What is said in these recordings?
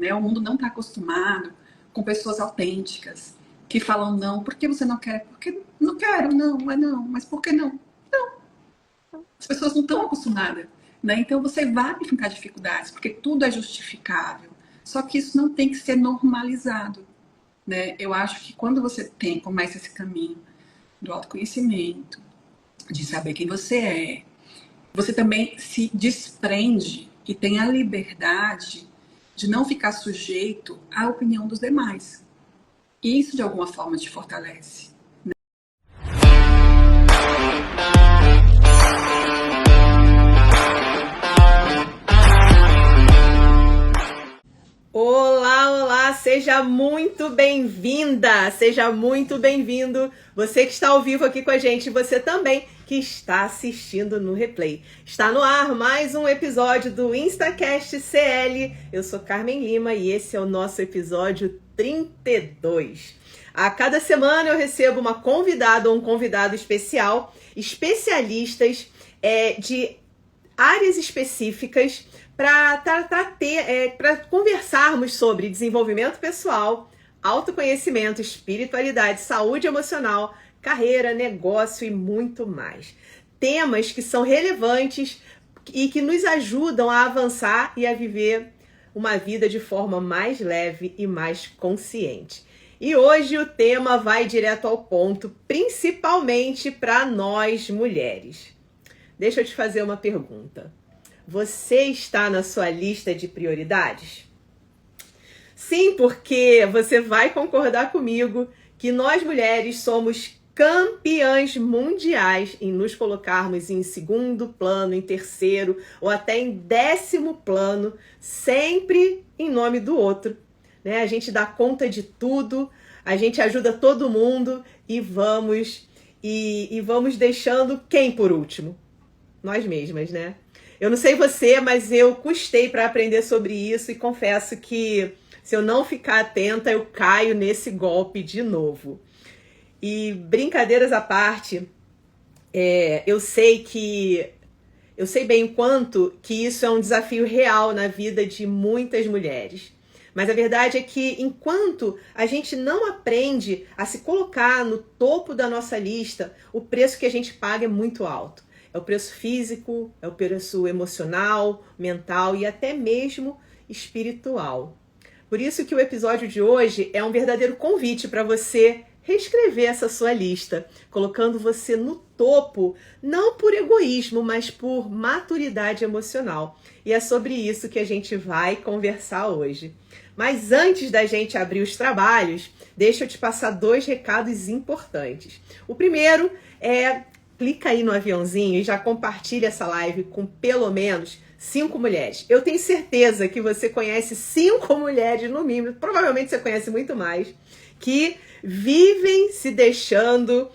né? O mundo não está acostumado com pessoas autênticas, que falam não, por que você não quer? Porque não quero, não, é não, mas por que não? As pessoas não estão acostumadas, né? Então você vai enfrentar dificuldades, porque tudo é justificável. Só que isso não tem que ser normalizado, né? Eu acho que quando você começa esse caminho do autoconhecimento, de saber quem você é, você também se desprende e tem a liberdade de não ficar sujeito à opinião dos demais. E isso de alguma forma te fortalece. Olá, olá, seja muito bem-vinda, seja muito bem-vindo. Você que está ao vivo aqui com a gente, você também que está assistindo no replay. Está no ar mais um episódio do InstaCast CL. Eu sou Carmen Lima e esse é o nosso episódio 32. A cada semana eu recebo uma convidada ou um convidado especial, especialistas de áreas específicas para conversarmos sobre desenvolvimento pessoal, autoconhecimento, espiritualidade, saúde emocional, carreira, negócio e muito mais. Temas que são relevantes e que nos ajudam a avançar e a viver uma vida de forma mais leve e mais consciente. E hoje o tema vai direto ao ponto, principalmente para nós mulheres. Deixa eu te fazer uma pergunta. Você está na sua lista de prioridades? Sim, porque você vai concordar comigo que nós mulheres somos campeãs mundiais em nos colocarmos em segundo plano, em terceiro ou até em 10º plano, sempre em nome do outro, né? A gente dá conta de tudo, a gente ajuda todo mundo e vamos deixando quem por último? Nós mesmas, né? Eu não sei você, mas eu custei para aprender sobre isso e confesso que se eu não ficar atenta, eu caio nesse golpe de novo. E brincadeiras à parte, eu sei bem o quanto que isso é um desafio real na vida de muitas mulheres. Mas a verdade é que enquanto a gente não aprende a se colocar no topo da nossa lista, o preço que a gente paga é muito alto. É o preço físico, é o preço emocional, mental e até mesmo espiritual. Por isso que o episódio de hoje é um verdadeiro convite para você reescrever essa sua lista, colocando você no topo, não por egoísmo, mas por maturidade emocional. E é sobre isso que a gente vai conversar hoje. Mas antes da gente abrir os trabalhos, deixa eu te passar 2 recados importantes. O primeiro é: clica aí no aviãozinho e já compartilha essa live com pelo menos 5 mulheres. Eu tenho certeza que você conhece 5 mulheres, no mínimo, provavelmente você conhece muito mais, que vivem se deixando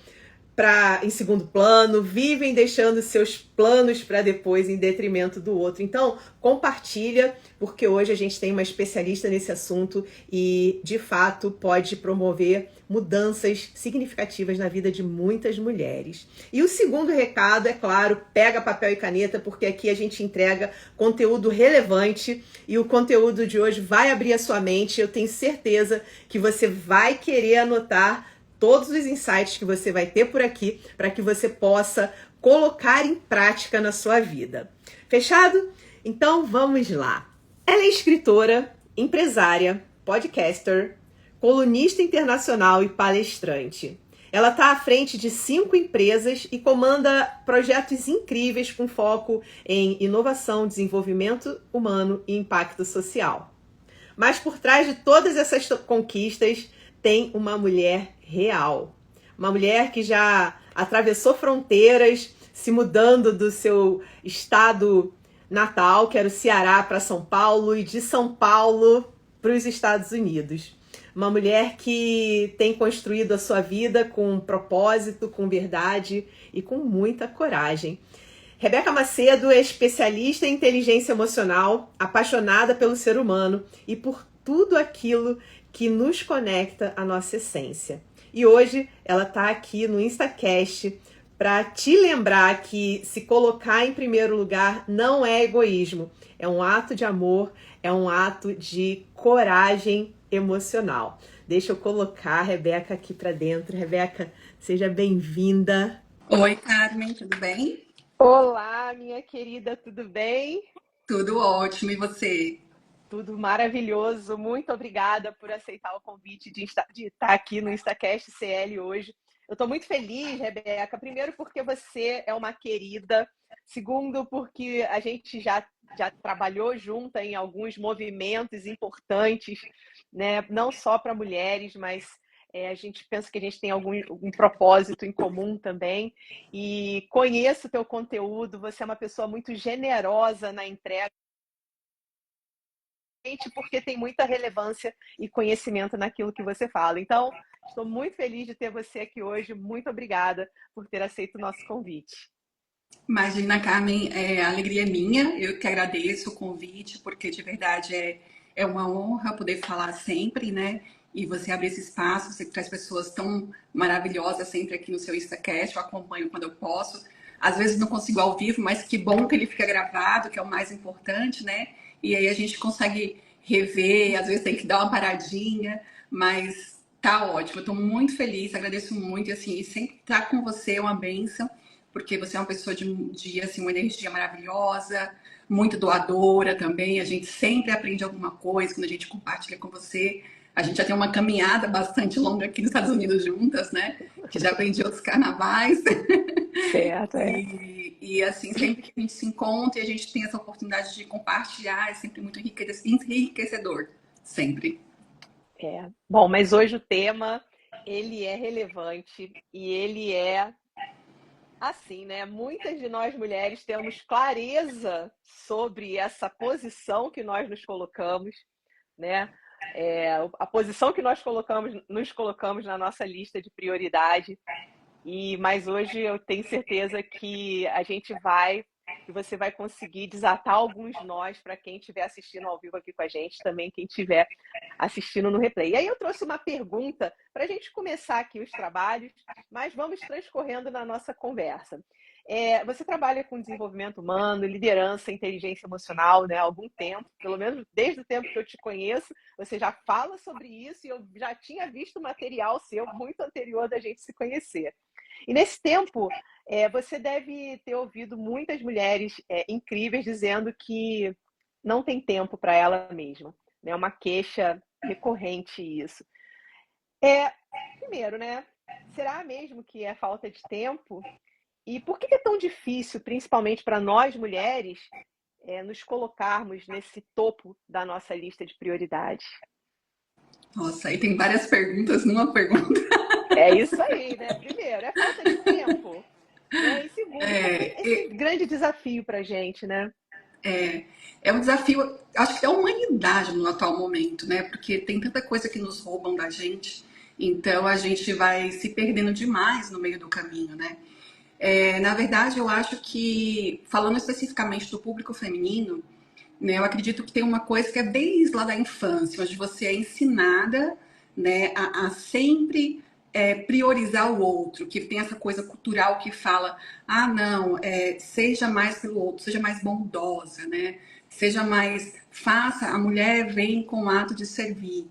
em segundo plano, vivem deixando seus planos para depois em detrimento do outro. Então, compartilha, porque hoje a gente tem uma especialista nesse assunto e, de fato, pode promover mudanças significativas na vida de muitas mulheres. E o segundo recado, é claro, pega papel e caneta, porque aqui a gente entrega conteúdo relevante e o conteúdo de hoje vai abrir a sua mente. Eu tenho certeza que você vai querer anotar todos os insights que você vai ter por aqui para que você possa colocar em prática na sua vida. Fechado? Então vamos lá. Ela é escritora, empresária, podcaster, colunista internacional e palestrante. Ela está à frente de 5 empresas e comanda projetos incríveis com foco em inovação, desenvolvimento humano e impacto social. Mas por trás de todas essas conquistas tem uma mulher real. Uma mulher que já atravessou fronteiras, se mudando do seu estado natal, que era o Ceará, para São Paulo, e de São Paulo para os Estados Unidos. Uma mulher que tem construído a sua vida com propósito, com verdade e com muita coragem. Rebeca Macedo é especialista em inteligência emocional, apaixonada pelo ser humano e por tudo aquilo que nos conecta à nossa essência. E hoje ela está aqui no InstaCast para te lembrar que se colocar em primeiro lugar não é egoísmo, é um ato de amor, é um ato de coragem emocional. Deixa eu colocar a Rebeca aqui para dentro. Rebeca, seja bem-vinda. Oi, Carmen, tudo bem? Olá, minha querida, tudo bem? Tudo ótimo, e você? Tudo maravilhoso. Muito obrigada por aceitar o convite de estar aqui no Instacast CL hoje. Eu estou muito feliz, Rebeca. Primeiro, porque você é uma querida. Segundo, porque a gente já trabalhou junta em alguns movimentos importantes, né? Não só para mulheres, mas a gente pensa que a gente tem um propósito em comum também. E conheço o teu conteúdo. Você é uma pessoa muito generosa na entrega, porque tem muita relevância e conhecimento naquilo que você fala. Então, estou muito feliz de ter você aqui hoje. Muito obrigada por ter aceito o nosso convite. Imagina, Carmen, a alegria é minha. Eu que agradeço o convite, porque de verdade é uma honra poder falar sempre, né? E você abrir esse espaço, você traz pessoas tão maravilhosas sempre aqui no seu Instacast. Eu acompanho quando eu posso. Às vezes não consigo ao vivo, mas que bom que ele fica gravado, que é o mais importante, né? E aí a gente consegue rever, às vezes tem que dar uma paradinha, mas tá ótimo. Eu tô muito feliz, agradeço muito, e assim, e sempre estar com você é uma bênção, porque você é uma pessoa de assim, uma energia maravilhosa, muito doadora também. A gente sempre aprende alguma coisa quando a gente compartilha com você. A gente já tem uma caminhada bastante longa aqui nos Estados Unidos juntas, né? Que já vem de outros carnavais. Certo, é. E assim, sempre que a gente se encontra e a gente tem essa oportunidade de compartilhar, é sempre muito enriquecedor. Sempre. Bom, mas hoje o tema, ele é relevante e ele é assim, né? Muitas de nós mulheres temos clareza sobre essa posição que nós nos colocamos, né? A posição que nós nos colocamos na nossa lista de prioridade. Mas hoje eu tenho certeza que você vai conseguir desatar alguns nós para quem estiver assistindo ao vivo aqui com a gente, também quem estiver assistindo no replay. E aí eu trouxe uma pergunta para a gente começar aqui os trabalhos, mas vamos transcorrendo na nossa conversa. Você trabalha com desenvolvimento humano, liderança, inteligência emocional, né, há algum tempo, pelo menos desde o tempo que eu te conheço, você já fala sobre isso e eu já tinha visto material seu muito anterior da gente se conhecer. E nesse tempo, você deve ter ouvido muitas mulheres incríveis dizendo que não tem tempo para ela mesma. É uma queixa recorrente isso. Primeiro, né? Será mesmo que é falta de tempo? E por que é tão difícil, principalmente para nós mulheres, nos colocarmos nesse topo da nossa lista de prioridades? Nossa, aí tem várias perguntas numa pergunta. É isso aí, né? Primeiro, é falta de tempo, né? E segundo, qual é esse É, grande desafio para a gente, né? é um desafio, acho que da humanidade no atual momento, né? Porque tem tanta coisa que nos roubam da gente, então a gente vai se perdendo demais no meio do caminho, né? Na verdade, eu acho que, falando especificamente do público feminino, né, eu acredito que tem uma coisa que é desde lá da infância, onde você é ensinada, né, a sempre priorizar o outro, que tem essa coisa cultural que fala, ah, não, seja mais pelo outro, seja mais bondosa, né? Seja mais, faça, a mulher vem com o ato de servir.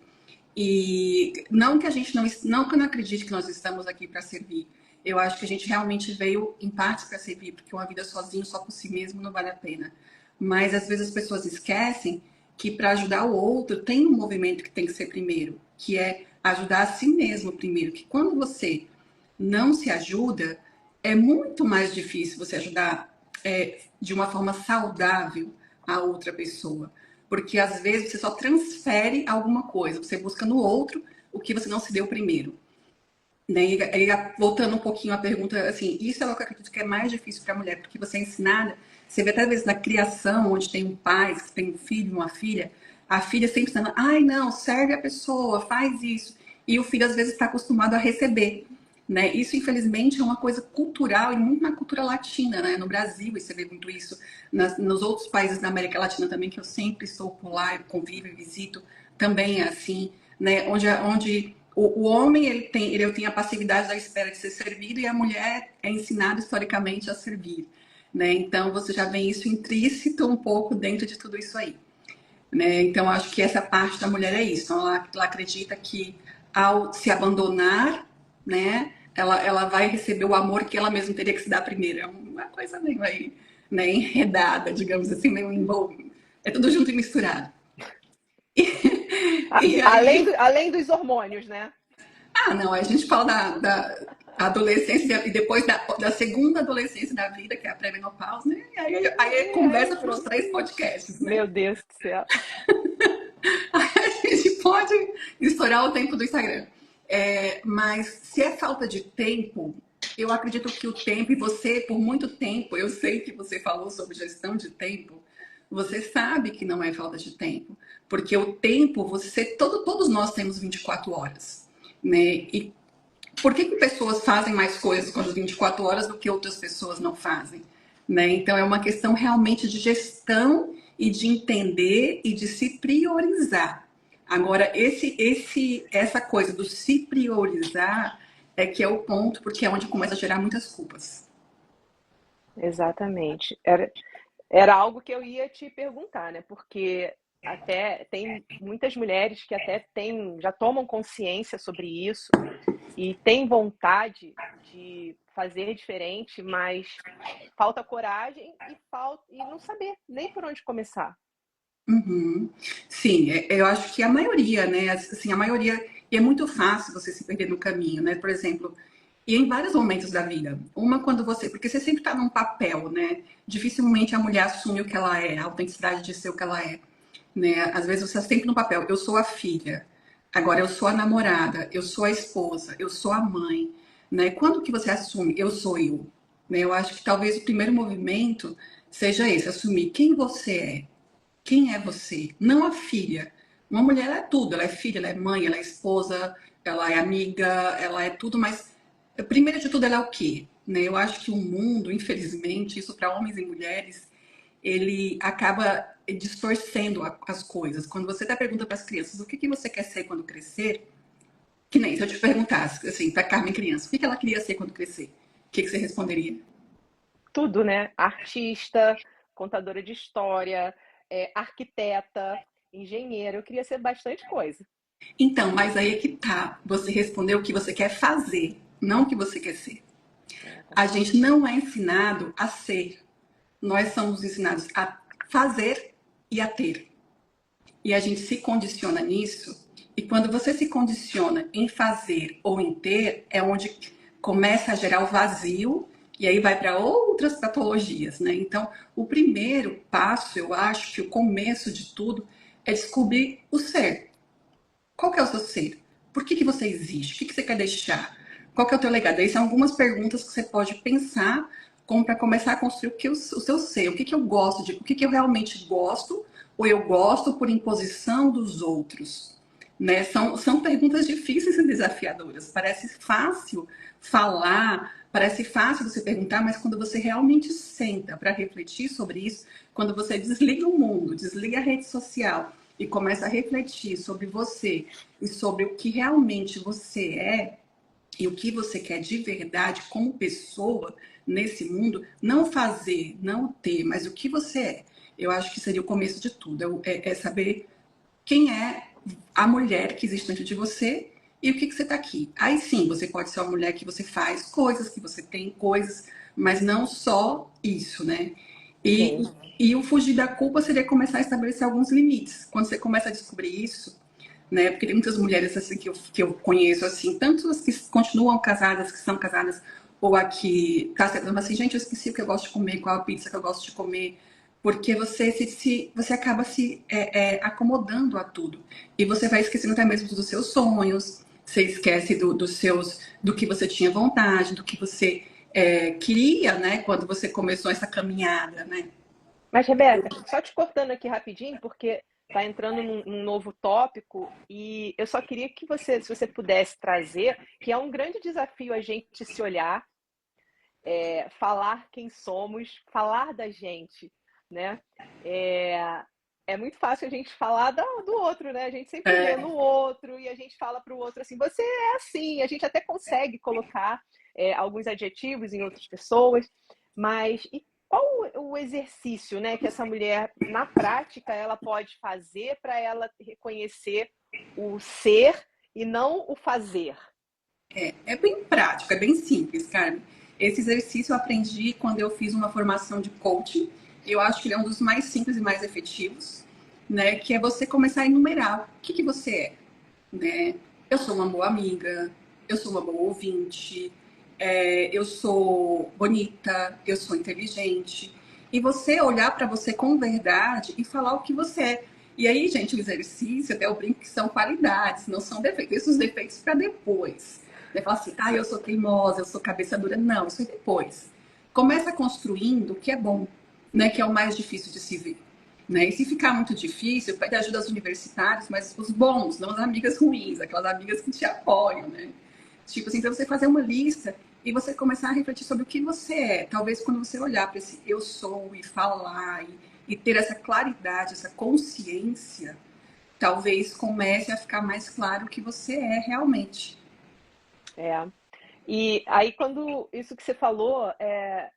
E não que a gente não que eu não acredite que nós estamos aqui para servir. Eu acho que a gente realmente veio em partes para servir, porque uma vida sozinho, só por si mesmo, não vale a pena. Mas às vezes as pessoas esquecem que para ajudar o outro tem um movimento que tem que ser primeiro, que é ajudar a si mesmo primeiro. Que quando você não se ajuda, é muito mais difícil você ajudar de uma forma saudável a outra pessoa. Porque às vezes você só transfere alguma coisa, você busca no outro o que você não se deu primeiro. Né? E voltando um pouquinho à pergunta, assim, isso é o que eu acredito que é mais difícil para a mulher, porque você é ensinada, você vê até às vezes na criação, onde tem um pai, que tem um filho, uma filha, a filha sempre ensinando, ai não, serve a pessoa, faz isso. E o filho às vezes está acostumado a receber. Né? Isso, infelizmente, é uma coisa cultural e muito na cultura latina, né? No Brasil, e você vê muito isso nos outros países da América Latina também, que eu sempre estou por lá, eu convivo e visito, também é assim, né? Onde O homem ele tem a passividade da espera de ser servido e a mulher é ensinada historicamente a servir, né? Então você já vê isso intrínseco um pouco dentro de tudo isso aí, né? Então acho que essa parte da mulher é isso. Então, ela acredita que ao se abandonar, né, ela vai receber o amor que ela mesma teria que se dar primeiro. É uma coisa meio aí, né, enredada, digamos assim, meio envolvida. É tudo junto e misturado. E Além, aí, além dos hormônios, né? não, a gente fala da adolescência e depois da segunda adolescência da vida, que é a pré-menopausa, né? E aí é conversa para os Pronto. 3 podcasts, né? Meu Deus do céu. A gente pode estourar o tempo do Instagram. Mas se é falta de tempo, eu acredito que o tempo, e você, por muito tempo, eu sei que você falou sobre gestão de tempo, você sabe que não é falta de tempo. Porque o tempo, todos nós temos 24 horas. Né? E por que pessoas fazem mais coisas com as 24 horas do que outras pessoas não fazem? Né? Então, é uma questão realmente de gestão e de entender e de se priorizar. Agora, essa coisa do se priorizar é que é o ponto, porque é onde começa a gerar muitas culpas. Exatamente. Era algo que eu ia te perguntar, né? Porque até tem muitas mulheres que até já tomam consciência sobre isso e têm vontade de fazer diferente, mas falta coragem e não saber nem por onde começar. Uhum. Sim, eu acho que a maioria, né? Assim, a maioria, e é muito fácil você se perder no caminho, né? Por exemplo, e em vários momentos da vida. Uma quando porque você sempre está num papel, né? Dificilmente a mulher assume o que ela é, a autenticidade de ser o que ela é, né? Às vezes você está sempre no papel. Eu sou a filha, agora eu sou a namorada, eu sou a esposa, eu sou a mãe, né? Quando que você assume eu sou eu? Né? Eu acho que talvez o primeiro movimento seja esse, assumir quem você é. Quem é você? Não a filha. Uma mulher é tudo. Ela é filha, ela é mãe, ela é esposa, ela é amiga, ela é tudo, mas primeiro de tudo ela é o quê? Né? Eu acho que o mundo, infelizmente, isso para homens e mulheres, ele acaba distorcendo as coisas. Quando você dá pergunta para as crianças, o que que você quer ser quando crescer? Que nem se eu te perguntasse, assim, para Carmen criança, o que que ela queria ser quando crescer? O que que você responderia? Tudo, né? Artista, contadora de história, arquiteta, engenheira. Eu queria ser bastante coisa. Então, mas aí é que tá. Você respondeu o que você quer fazer, não o que você quer ser. Tá A certo. gente não é ensinado a ser. Nós somos ensinados a fazer e a ter. E a gente se condiciona nisso. E quando você se condiciona em fazer ou em ter, é onde começa a gerar o vazio e aí vai para outras patologias, né? Então, o primeiro passo, eu acho que o começo de tudo é descobrir o ser. Qual que é o seu ser? Por que você existe? O que você quer deixar? Qual que é o teu legado? Aí são algumas perguntas que você pode pensar como para começar a construir o seu ser. O que eu gosto o que eu realmente gosto ou eu gosto por imposição dos outros? Né? São perguntas difíceis e desafiadoras. Parece fácil falar, parece fácil você perguntar, mas quando você realmente senta para refletir sobre isso, quando você desliga o mundo, desliga a rede social e começa a refletir sobre você e sobre o que realmente você é e o que você quer de verdade como pessoa nesse mundo, não fazer, não ter, mas o que você é. Eu acho que seria o começo de tudo, é saber quem é a mulher que existe dentro de você e o que você está aqui. Aí sim, você pode ser uma mulher que você faz coisas, que você tem coisas, mas não só isso, né? E, Sim. e o fugir da culpa seria começar a estabelecer alguns limites. Quando você começa a descobrir isso, né? Porque tem muitas mulheres assim que eu conheço, assim, tanto as que continuam casadas, que são casadas, ou a que tá falando assim, gente, eu esqueci o que eu gosto de comer, qual a pizza que eu gosto de comer, porque você acaba se acomodando a tudo. E você vai esquecendo até mesmo dos seus sonhos, você esquece do que você tinha vontade, do que você queria, né, quando você começou essa caminhada, né? Mas, Rebeca, só te cortando aqui rapidinho, porque está entrando num novo tópico e eu só queria que você, se você pudesse trazer, que é um grande desafio a gente se olhar, falar quem somos, falar da gente, né? É, é muito fácil a gente falar do outro, né? A gente sempre vê É, no outro e a gente fala para o outro assim, você é assim. A gente até consegue colocar alguns adjetivos em outras pessoas, mas e qual o exercício, né, que essa mulher, na prática, ela pode fazer para ela reconhecer o ser e não o fazer? é bem prático, é bem simples, Carmen. Esse exercício eu aprendi quando eu fiz uma formação de coaching. Eu acho que ele é um dos mais simples e mais efetivos, né? Que é você começar a enumerar o que você é, né? Eu sou uma boa amiga, eu sou uma boa ouvinte, eu sou bonita, eu sou inteligente. E você olhar para você com verdade e falar o que você é. E aí, gente, o exercício, até eu brinco que são qualidades, não são defeitos. Esses defeitos para depois. Né? Falar assim, ah, eu sou teimosa, eu sou cabeça dura. Não, isso é depois. Começa construindo o que é bom, né? Que é o mais difícil de se ver. Né? E se ficar muito difícil, pede ajuda aos universitários, mas os bons, não as amigas ruins, aquelas amigas que te apoiam, né? Tipo assim, então você fazer uma lista e você começar a refletir sobre o que você é. Talvez quando você olhar para esse eu sou e falar e ter essa claridade, essa consciência, talvez comece a ficar mais claro o que você é realmente. É. E aí, quando isso que você falou é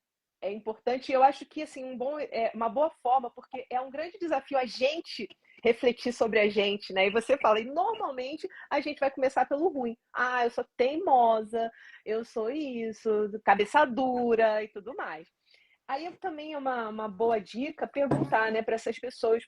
importante, eu acho que assim, uma boa forma, porque é um grande desafio a gente refletir sobre a gente, né? E você fala, e normalmente a gente vai começar pelo ruim. Ah, eu sou teimosa, eu sou isso, cabeça dura e tudo mais. Aí também é uma boa dica perguntar, né, para essas pessoas,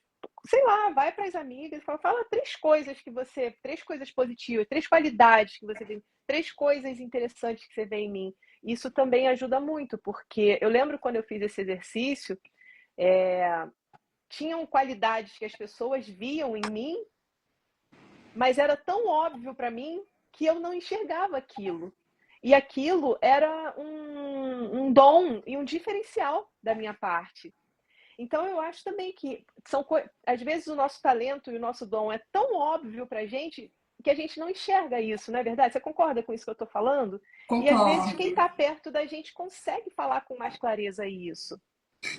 sei lá, vai para as amigas, fala três coisas positivas, três qualidades que você tem, três coisas interessantes que você vê em mim. Isso também ajuda muito, porque eu lembro quando eu fiz esse exercício, é, tinham qualidades que as pessoas viam em mim, mas era tão óbvio para mim que eu não enxergava aquilo. E aquilo era um dom e um diferencial da minha parte. Então eu acho também que às vezes o nosso talento e o nosso dom é tão óbvio para a gente não enxerga isso, não é verdade? Você concorda com isso que eu estou falando? E às vezes Concordo. quem está perto da gente consegue falar com mais clareza isso.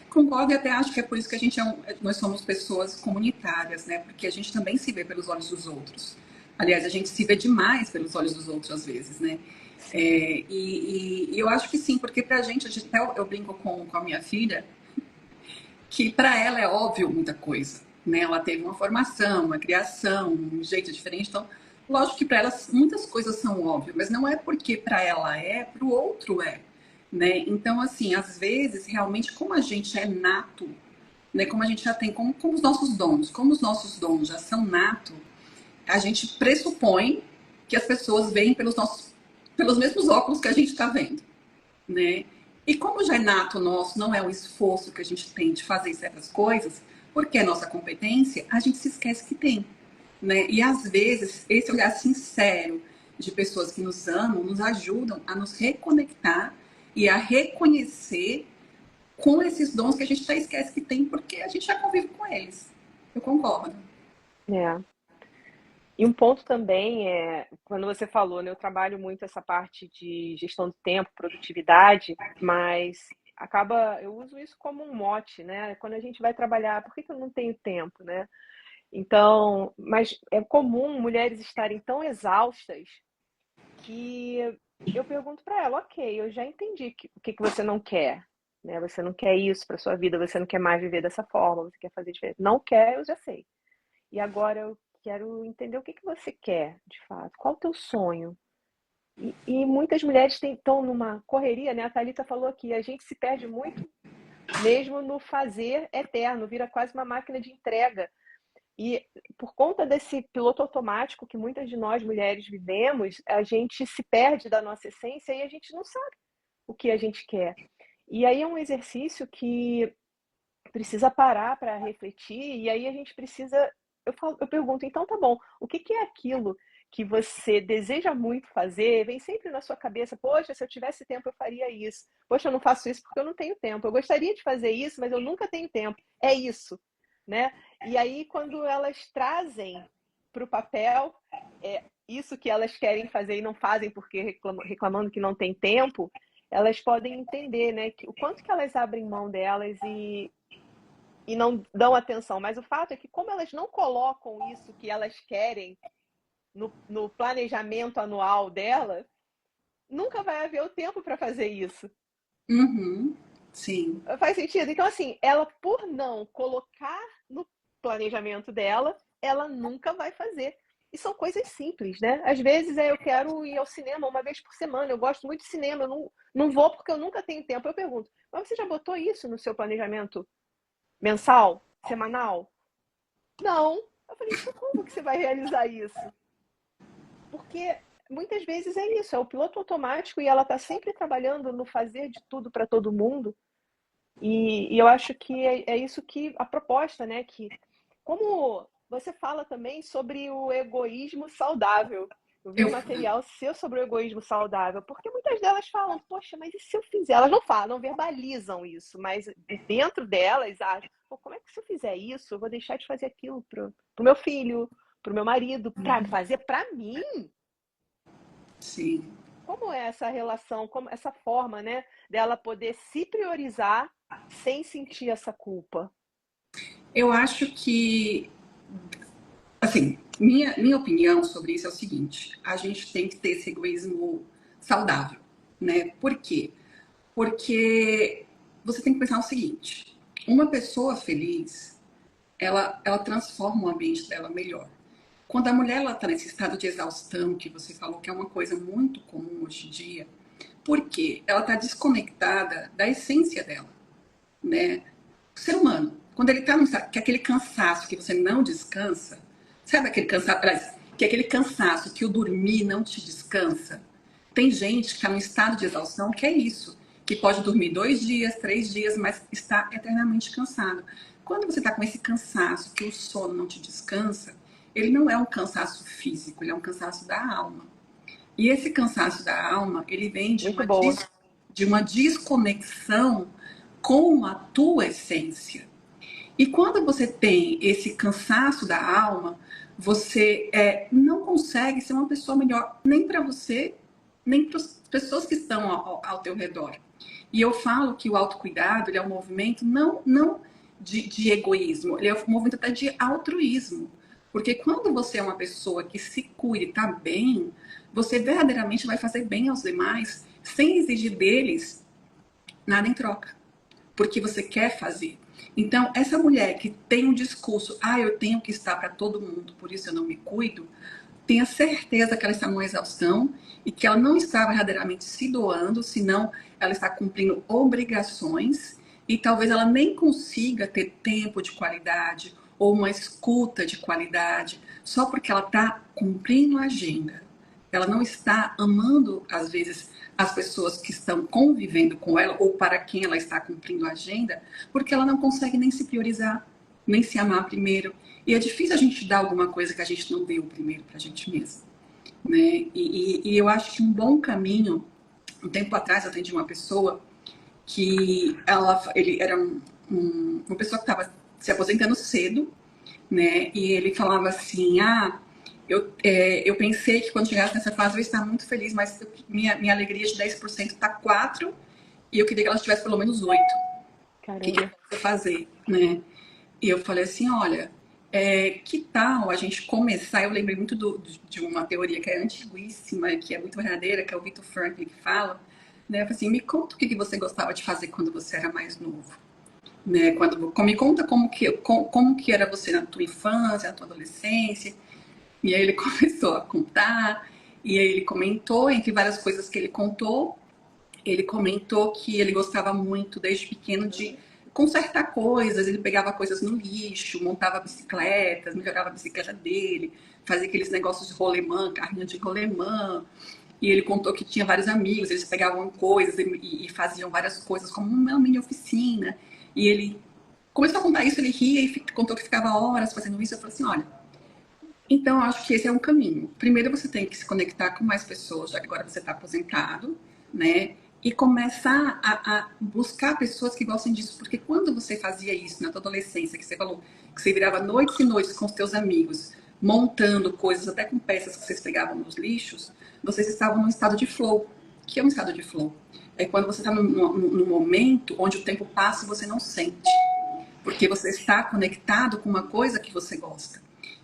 Concordo e até acho que é por isso que a gente nós somos pessoas comunitárias, né? Porque a gente também se vê pelos olhos dos outros. Aliás, a gente se vê demais pelos olhos dos outros às vezes, né? Sim. E eu acho que sim, porque pra gente, até eu brinco com a minha filha, que para ela é óbvio muita coisa, né? Ela teve uma formação, uma criação, um jeito diferente, então, lógico que para ela muitas coisas são óbvias, mas não é porque para ela para o outro é, né? Então, assim, às vezes, realmente, como a gente é nato, né? Como a gente já tem, como os nossos dons já são nato, a gente pressupõe que as pessoas veem pelos mesmos óculos que a gente está vendo, né? E como já é nato nosso, não é o esforço que a gente tem de fazer certas coisas, porque é nossa competência, a gente se esquece que tem, né? E às vezes esse olhar sincero de pessoas que nos amam nos ajudam a nos reconectar e a reconhecer com esses dons que a gente já esquece que tem, porque a gente já convive com eles. Eu concordo. É. E um ponto também quando você falou, né, eu trabalho muito essa parte de gestão do tempo, produtividade, mas eu uso isso como um mote, né? Quando a gente vai trabalhar, por que que eu não tenho tempo, né? Então, mas é comum mulheres estarem tão exaustas que eu pergunto para ela, ok, eu já entendi o que que você não quer, né? Você não quer isso para sua vida, você não quer mais viver dessa forma, você quer fazer diferente. Não quer, eu já sei. E agora eu quero entender o que que você quer, de fato. Qual o teu sonho? E muitas mulheres estão numa correria, né? A Thalita falou aqui, a gente se perde muito mesmo no fazer eterno, vira quase uma máquina de entrega. E por conta desse piloto automático que muitas de nós mulheres vivemos, a gente se perde da nossa essência e a gente não sabe o que a gente quer. E aí é um exercício que precisa parar para refletir, e aí a gente precisa. Eu pergunto, então tá bom, o que que é aquilo que você deseja muito fazer? Vem sempre na sua cabeça, poxa, se eu tivesse tempo eu faria isso. Poxa, eu não faço isso porque eu não tenho tempo. Eu gostaria de fazer isso, mas eu nunca tenho tempo. É isso, né? E aí, quando elas trazem para o papel isso que elas querem fazer e não fazem porque reclamando que não tem tempo, elas podem entender, né, o quanto que elas abrem mão delas e não dão atenção. Mas o fato é que, como elas não colocam isso que elas querem no planejamento anual dela, nunca vai haver o tempo para fazer isso. Uhum. Sim. Faz sentido? Então, assim, ela, por não colocar no planejamento dela, ela nunca vai fazer. E são coisas simples, né? Às vezes eu quero ir ao cinema uma vez por semana, eu gosto muito de cinema, eu não vou porque eu nunca tenho tempo. Eu pergunto, mas você já botou isso no seu planejamento mensal, semanal? Não. Eu falei, então como que você vai realizar isso? Porque muitas vezes é isso, é o piloto automático e ela está sempre trabalhando no fazer de tudo para todo mundo. E eu acho que é isso que a proposta, né? Que como você fala também sobre o egoísmo saudável. Eu vi Eu, um material seu sobre o egoísmo saudável, porque muitas delas falam, poxa, mas e se eu fizer? Elas não falam, não verbalizam isso, mas dentro delas acham, pô, como é que se eu fizer isso, eu vou deixar de fazer aquilo pro meu filho, pro meu marido, para fazer para mim? sim. Como é essa relação, como essa forma, né, dela poder se priorizar sem sentir essa culpa? Eu acho que, assim, minha opinião sobre isso é o seguinte: a gente tem que ter esse egoísmo saudável, né? Por quê? Porque você tem que pensar o seguinte: uma pessoa feliz, ela transforma o ambiente dela melhor. Quando a mulher está nesse estado de exaustão, que você falou que é uma coisa muito comum hoje em dia, por quê? Ela está desconectada da essência dela, né? O ser humano, quando ele está num estado, que é aquele cansaço que você não descansa, sabe aquele cansaço, que é aquele cansaço que o dormir não te descansa? Tem gente que está num estado de exaustão que é isso, que pode dormir 2 dias, 3 dias, mas está eternamente cansado. Quando você está com esse cansaço, que o sono não te descansa, ele não é um cansaço físico, ele é um cansaço da alma. E esse cansaço da alma, ele vem Muito boa. de uma desconexão com a tua essência. E quando você tem esse cansaço da alma, você não consegue ser uma pessoa melhor nem para você, nem para as pessoas que estão ao teu redor. E eu falo que o autocuidado ele é um movimento não de egoísmo, ele é um movimento até de altruísmo. Porque quando você é uma pessoa que se cuida e está bem, você verdadeiramente vai fazer bem aos demais sem exigir deles nada em troca. Porque você quer fazer. Então, essa mulher que tem um discurso, eu tenho que estar para todo mundo, por isso eu não me cuido, tenha certeza que ela está numa exaustão e que ela não está verdadeiramente se doando, senão ela está cumprindo obrigações e talvez ela nem consiga ter tempo de qualidade ou uma escuta de qualidade só porque ela está cumprindo a agenda. Ela não está amando, às vezes, as pessoas que estão convivendo com ela ou para quem ela está cumprindo a agenda, porque ela não consegue nem se priorizar, nem se amar primeiro. E é difícil a gente dar alguma coisa que a gente não deu primeiro para a gente mesmo, né? E eu acho que um bom caminho, um tempo atrás eu atendi uma pessoa que ele era uma pessoa que estava se aposentando cedo, né? E ele falava assim, eu pensei que quando chegasse nessa fase eu ia estar muito feliz, mas minha alegria de 10% está 4 e eu queria que ela tivesse pelo menos 8. O que eu Caramba. posso fazer, né? E eu falei assim, olha, que tal a gente começar? Eu lembrei muito de uma teoria que é antiguíssima, que é muito verdadeira, que é o Viktor Frankl que fala, né? Eu falei assim, me conta o que você gostava de fazer quando você era mais novo, né? Me conta como que era você na tua infância, na tua adolescência. E aí ele começou a contar, e aí ele comentou, entre várias coisas que ele comentou que ele gostava muito desde pequeno de consertar coisas, ele pegava coisas no lixo, montava bicicletas, melhorava a bicicleta dele, fazia aqueles negócios de rolemã, carrinho de rolemã. E ele contou que tinha vários amigos, eles pegavam coisas e faziam várias coisas, como uma mini oficina. E ele começou a contar isso, ele ria e contou que ficava horas fazendo isso. Eu falei assim: olha, então eu acho que esse é um caminho. Primeiro você tem que se conectar com mais pessoas, já que agora você está aposentado, né? E começar a buscar pessoas que gostem disso, porque quando você fazia isso na tua adolescência, que você falou que você virava noites e noites com os teus amigos, montando coisas, até com peças que vocês pegavam nos lixos, vocês estavam num estado de flow. O que é um estado de flow? É quando você está num momento onde o tempo passa e você não sente. porque você está conectado com uma coisa que você gosta.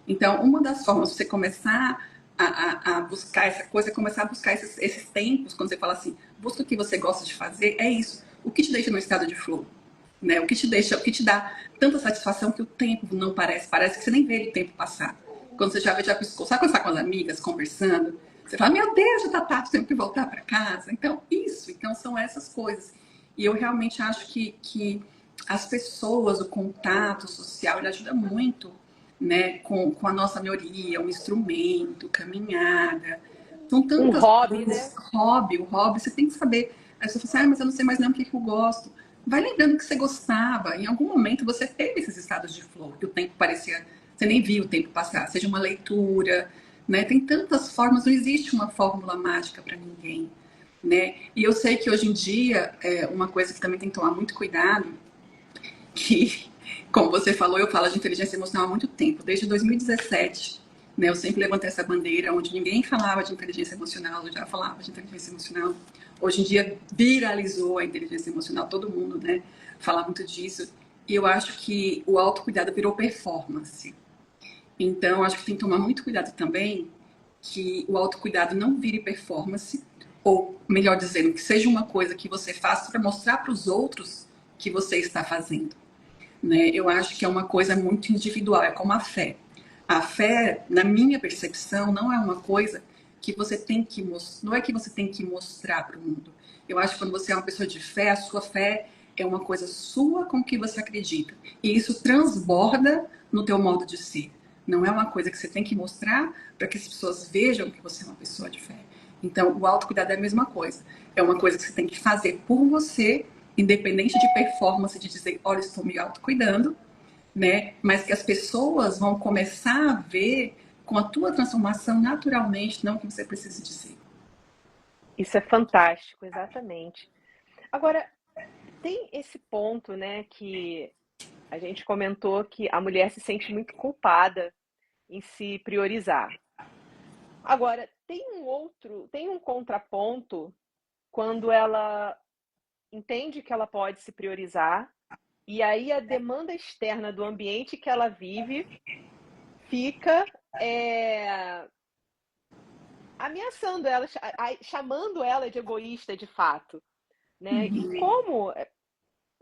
Então, uma das formas de você começar a buscar essa coisa é começar a buscar esses tempos, quando você fala assim, busca o que você gosta de fazer, é isso. O que te deixa no estado de flow? Né? O que te dá tanta satisfação que o tempo não parece que você nem vê o tempo passar. Quando você já vê, já piscou. Sabe quando você está com as amigas conversando? Você fala, meu Deus, já tá tarde, tenho que voltar para casa. Então, isso. Então, são essas coisas. E eu realmente acho que as pessoas, o contato social, ele ajuda muito, né, com a nossa melhoria, um instrumento, caminhada. São Um tantas hobby, coisas. né? O hobby, você tem que saber. Aí você fala assim, mas eu não sei mais não o que eu gosto. Vai lembrando que você gostava. Em algum momento você teve esses estados de flow, que o tempo parecia. Você nem viu o tempo passar. Seja uma leitura, né? Tem tantas formas, não existe uma fórmula mágica para ninguém, né? E eu sei que hoje em dia, uma coisa que também tem que tomar muito cuidado, que, como você falou, eu falo de inteligência emocional há muito tempo, desde 2017. Né, eu sempre levantei essa bandeira, onde ninguém falava de inteligência emocional, eu já falava de inteligência emocional. Hoje em dia viralizou a inteligência emocional, todo mundo, né, fala muito disso. E eu acho que o autocuidado virou performance. Então, acho que tem que tomar muito cuidado também que o autocuidado não vire performance, ou melhor dizendo, que seja uma coisa que você faça para mostrar para os outros que você está fazendo. Né? Eu acho que é uma coisa muito individual, é como a fé. A fé, na minha percepção, não é uma coisa que você tem que mostrar, não é que você tem que mostrar para o mundo. Eu acho que quando você é uma pessoa de fé, a sua fé é uma coisa sua com que você acredita. E isso transborda no teu modo de ser. Não é uma coisa que você tem que mostrar para que as pessoas vejam que você é uma pessoa de fé. Então, o autocuidado é a mesma coisa. É uma coisa que você tem que fazer por você, independente de performance, de dizer, olha, estou me autocuidando, né? Mas que as pessoas vão começar a ver com a tua transformação naturalmente, não que você precise dizer. Isso é fantástico, exatamente. Agora, tem esse ponto, né, que a gente comentou que a mulher se sente muito culpada em se priorizar. Agora, tem um contraponto quando ela entende que ela pode se priorizar e aí a demanda externa do ambiente que ela vive fica ameaçando ela, chamando ela de egoísta de fato, né? E como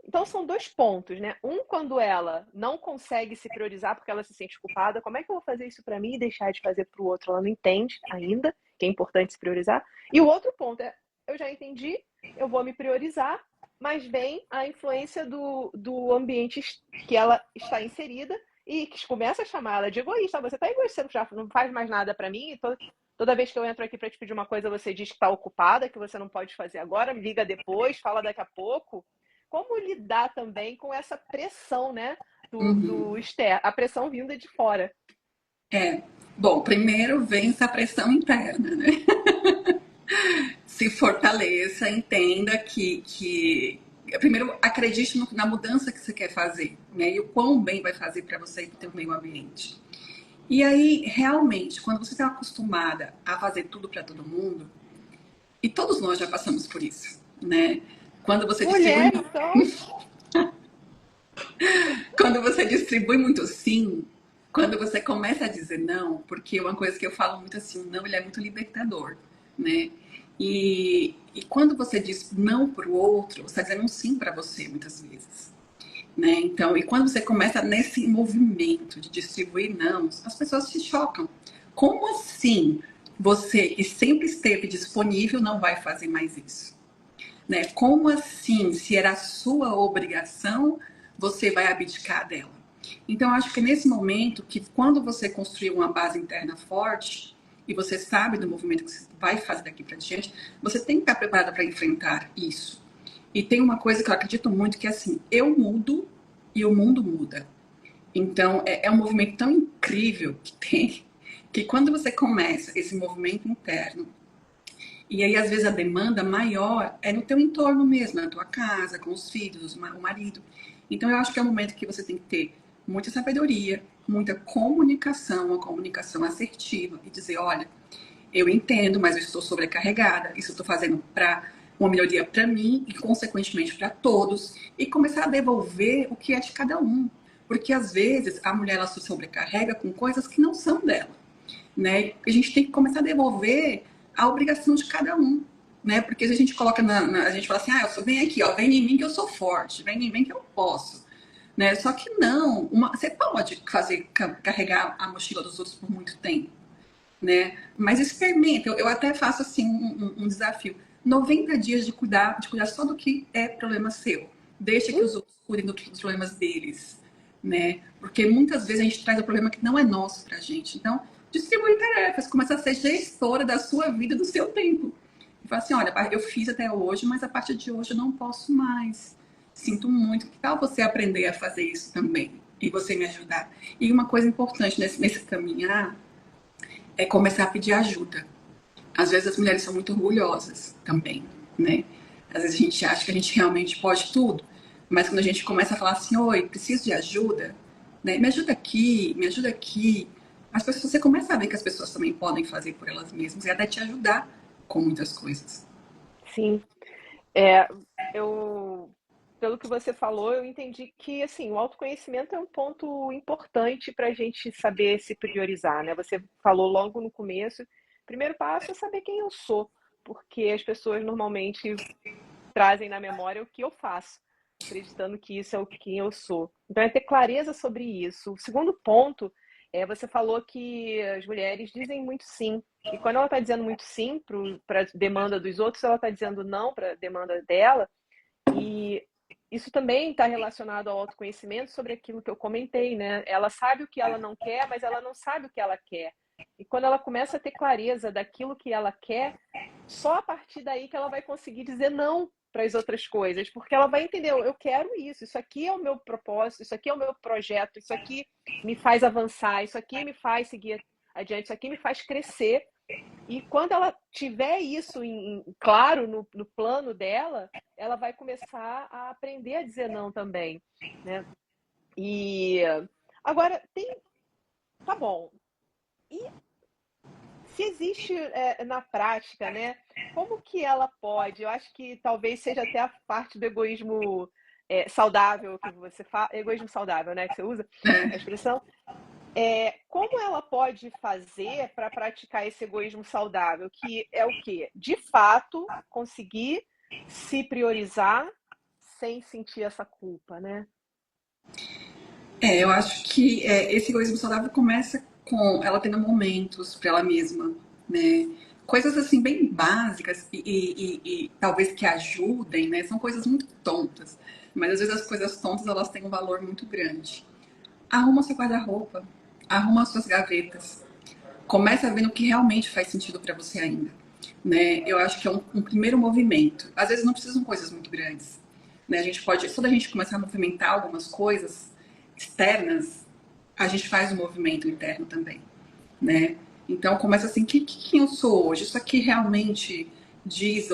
então são dois pontos, né? Um, quando ela não consegue se priorizar porque ela se sente culpada, como é que eu vou fazer isso para mim e deixar de fazer para o outro? Ela não entende ainda que é importante se priorizar. E o outro ponto é, eu já entendi, eu vou me priorizar, mas vem a influência do ambiente que ela está inserida e que começa a chamar ela de egoísta. Você está egoísta, você já não faz mais nada para mim, e toda vez que eu entro aqui para te pedir uma coisa, você diz que está ocupada, que você não pode fazer agora, me liga depois, fala daqui a pouco. Como lidar também com essa pressão, né, do externo, a pressão vinda de fora? Bom, primeiro vem essa pressão interna, né? Se fortaleça, entenda que primeiro acredite na mudança que você quer fazer, né? E o quão bem vai fazer para você e para o teu meio ambiente. E aí, realmente, quando você está acostumada a fazer tudo para todo mundo, e todos nós já passamos por isso, né? Quando você distribui, Mulheres somos. quando você distribui muito sim, quando você começa a dizer não, porque uma coisa que eu falo muito assim, o não ele é muito libertador, né? E quando você diz não para o outro, você está dizendo um sim para você muitas vezes, né? Então, e quando você começa nesse movimento de distribuir não, as pessoas se chocam. Como assim você que sempre esteve disponível não vai fazer mais isso? Né? Como assim, se era a sua obrigação, você vai abdicar dela? Então, acho que nesse momento, que quando você construir uma base interna forte, e você sabe do movimento que você vai fazer daqui para diante, você tem que estar preparada para enfrentar isso. E tem uma coisa que eu acredito muito, que é assim, eu mudo e o mundo muda. Então, é um movimento tão incrível que tem, que quando você começa esse movimento interno, e aí, às vezes, a demanda maior é no teu entorno mesmo, na tua casa, com os filhos, o marido. Então, eu acho que é um momento que você tem que ter muita sabedoria, muita comunicação, uma comunicação assertiva e dizer, olha, eu entendo, mas eu estou sobrecarregada, isso eu estou fazendo para uma melhoria para mim e, consequentemente, para todos, e começar a devolver o que é de cada um. Porque, às vezes, a mulher ela se sobrecarrega com coisas que não são dela, né? A gente tem que começar a devolver a obrigação de cada um, né? Porque a gente coloca a gente fala assim, vem aqui, ó, vem em mim que eu sou forte, vem em mim que eu posso, né? Só que não, você pode carregar a mochila dos outros por muito tempo, né? Mas experimenta. Eu até faço assim um desafio. 90 dias de cuidar só do que é problema seu. Deixa que os outros cuidem dos problemas deles, né? Porque muitas vezes a gente traz o problema que não é nosso pra gente. Então, distribui tarefas, começa a ser gestora da sua vida, do seu tempo. E fala assim, olha, eu fiz até hoje, mas a partir de hoje eu não posso mais. Sinto muito. Que tal você aprender a fazer isso também? E você me ajudar? E uma coisa importante nesse caminhar é começar a pedir ajuda. Às vezes as mulheres são muito orgulhosas também, né? Às vezes a gente acha que a gente realmente pode tudo, mas quando a gente começa a falar assim, oi, preciso de ajuda, né? Me ajuda aqui. As pessoas, você começa a ver que as pessoas também podem fazer por elas mesmas e até te ajudar com muitas coisas. Sim. É, eu, pelo que você falou, eu entendi que assim, o autoconhecimento é um ponto importante para a gente saber se priorizar, né? Você falou logo no começo, o primeiro passo é saber quem eu sou, porque as pessoas normalmente trazem na memória o que eu faço, acreditando que isso é o que eu sou. Então é ter clareza sobre isso. O segundo ponto é você falou que as mulheres dizem muito sim. E quando ela está dizendo muito sim para a demanda dos outros, ela está dizendo não para a demanda dela. E isso também está relacionado ao autoconhecimento sobre aquilo que eu comentei, né? Ela sabe o que ela não quer, mas ela não sabe o que ela quer. E quando ela começa a ter clareza daquilo que ela quer, só a partir daí que ela vai conseguir dizer não para as outras coisas, porque ela vai entender, eu quero isso aqui é o meu propósito, isso aqui é o meu projeto, isso aqui me faz avançar, isso aqui me faz seguir adiante, isso aqui me faz crescer. E quando ela tiver isso claro no plano dela, ela vai começar a aprender a dizer não também, né? E agora tá bom. E se existe na prática, né? Como que ela pode? Eu acho que talvez seja até a parte do egoísmo saudável que você fala, egoísmo saudável, né? Que você usa a É. expressão. Como ela pode fazer para praticar esse egoísmo saudável? Que é o quê? De fato, conseguir se priorizar sem sentir essa culpa, né? Eu acho que esse egoísmo saudável começa com ela tendo momentos para ela mesma, né? Coisas assim bem básicas e talvez que ajudem, né? São coisas muito tontas, mas às vezes as coisas tontas elas têm um valor muito grande. Arruma seu guarda-roupa, arruma suas gavetas, começa vendo o que realmente faz sentido para você ainda, né? Eu acho que é um primeiro movimento. Às vezes não precisam coisas muito grandes, né? A gente pode, só da gente começar a movimentar algumas coisas externas, a gente faz um movimento interno também, né? Então começa assim, quem eu sou hoje? Isso aqui realmente diz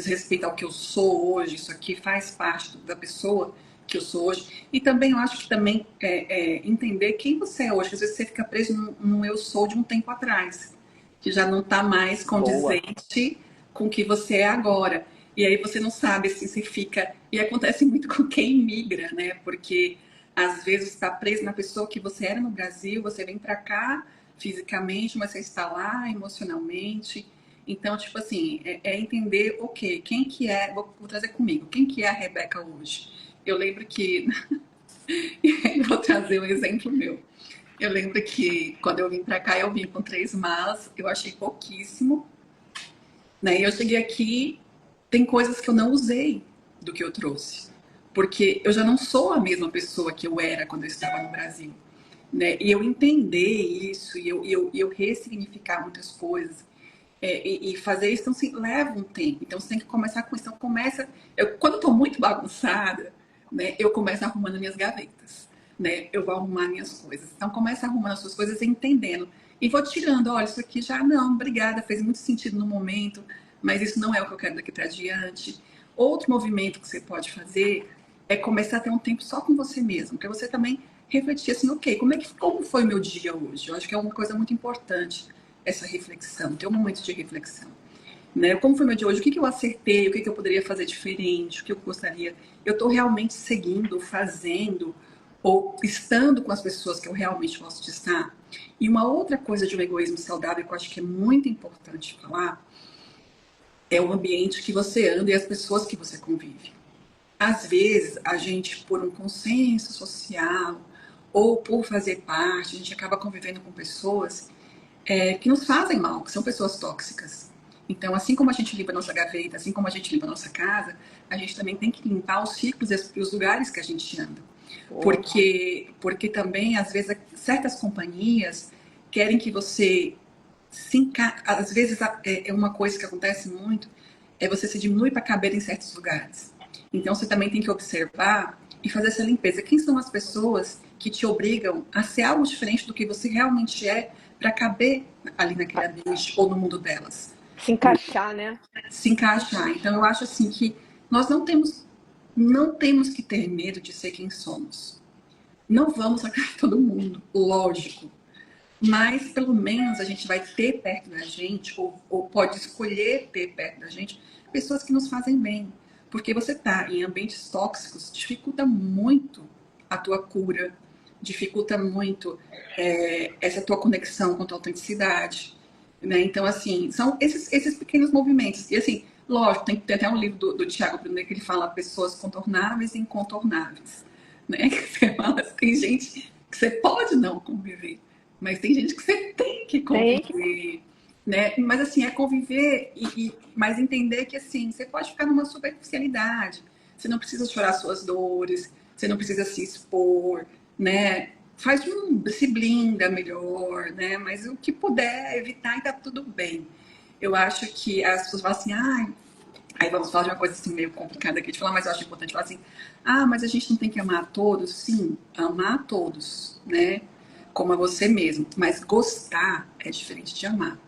respeito ao que eu sou hoje? Isso aqui faz parte da pessoa que eu sou hoje? E também eu acho que também entender quem você é hoje. Às vezes você fica preso num eu sou de um tempo atrás, que já não está mais Boa. condizente com o que você é agora. E aí você não sabe se você fica. E acontece muito com quem migra, né? Porque às vezes está preso na pessoa que você era no Brasil, você vem para cá fisicamente, mas você está lá emocionalmente. Então, tipo assim, entender, ok, quem que é, vou trazer comigo, quem que é a Rebeca hoje? Eu lembro que, vou trazer um exemplo meu. Eu lembro que quando eu vim para cá, eu vim com 3 malas, eu achei pouquíssimo, né? E eu cheguei aqui, tem coisas que eu não usei do que eu trouxe, porque eu já não sou a mesma pessoa que eu era quando eu estava no Brasil, né? E eu entender isso, e eu ressignificar muitas coisas, e fazer isso, então, assim, leva um tempo. Então, você tem que começar com isso. Então, quando eu estou muito bagunçada, né, eu começo arrumando minhas gavetas, né? Eu vou arrumar minhas coisas. Então, começa arrumando as suas coisas, entendendo. E vou tirando, olha, isso aqui já não, obrigada, fez muito sentido no momento, mas isso não é o que eu quero daqui para diante. Outro movimento que você pode fazer é começar a ter um tempo só com você mesmo, para você também refletir assim, ok, como foi o meu dia hoje? Eu acho que é uma coisa muito importante essa reflexão, ter um momento de reflexão. né? Como foi meu dia hoje? O que eu acertei? O que eu poderia fazer diferente? O que eu gostaria? Eu estou realmente seguindo, fazendo ou estando com as pessoas que eu realmente gosto de estar? E uma outra coisa de um egoísmo saudável que eu acho que é muito importante falar é o ambiente que você anda e as pessoas que você convive. Às vezes, a gente, por um consenso social ou por fazer parte, a gente acaba convivendo com pessoas que nos fazem mal, que são pessoas tóxicas. Então, assim como a gente limpa a nossa gaveta, assim como a gente limpa a nossa casa, a gente também tem que limpar os ciclos e os lugares que a gente anda. Porque também, às vezes, certas companhias querem que você às vezes é uma coisa que acontece muito, é você se diminui para caber em certos lugares. Então você também tem que observar e fazer essa limpeza. Quem são as pessoas que te obrigam a ser algo diferente do que você realmente é para caber ali naquele ambiente ou no mundo delas? Se encaixar, né? Se encaixar. Então eu acho assim que nós não temos que ter medo de ser quem somos. Não vamos agradar todo mundo, lógico. Mas pelo menos a gente vai ter perto da gente, ou pode escolher ter perto da gente, pessoas que nos fazem bem. Porque você tá em ambientes tóxicos dificulta muito a tua cura, dificulta muito essa tua conexão com a tua autenticidade. Né? Então, assim, são esses pequenos movimentos. E assim, lógico, tem até um livro do Tiago Brunet que ele fala pessoas contornáveis e incontornáveis. Né? Que você fala, tem gente que você pode não conviver. Mas tem gente que você tem que conviver, né? Mas assim, é conviver mas entender que assim, você pode ficar numa superficialidade. Você não precisa chorar suas dores, você não precisa se expor, né? Se blinda melhor, né? Mas o que puder evitar e tá tudo bem. Eu acho que as pessoas falam assim, aí vamos falar de uma coisa assim meio complicada aqui de falar, mas eu acho importante falar assim, mas a gente não tem que amar a todos? Sim, amar a todos, né? Como a você mesmo. Mas gostar é diferente de amar.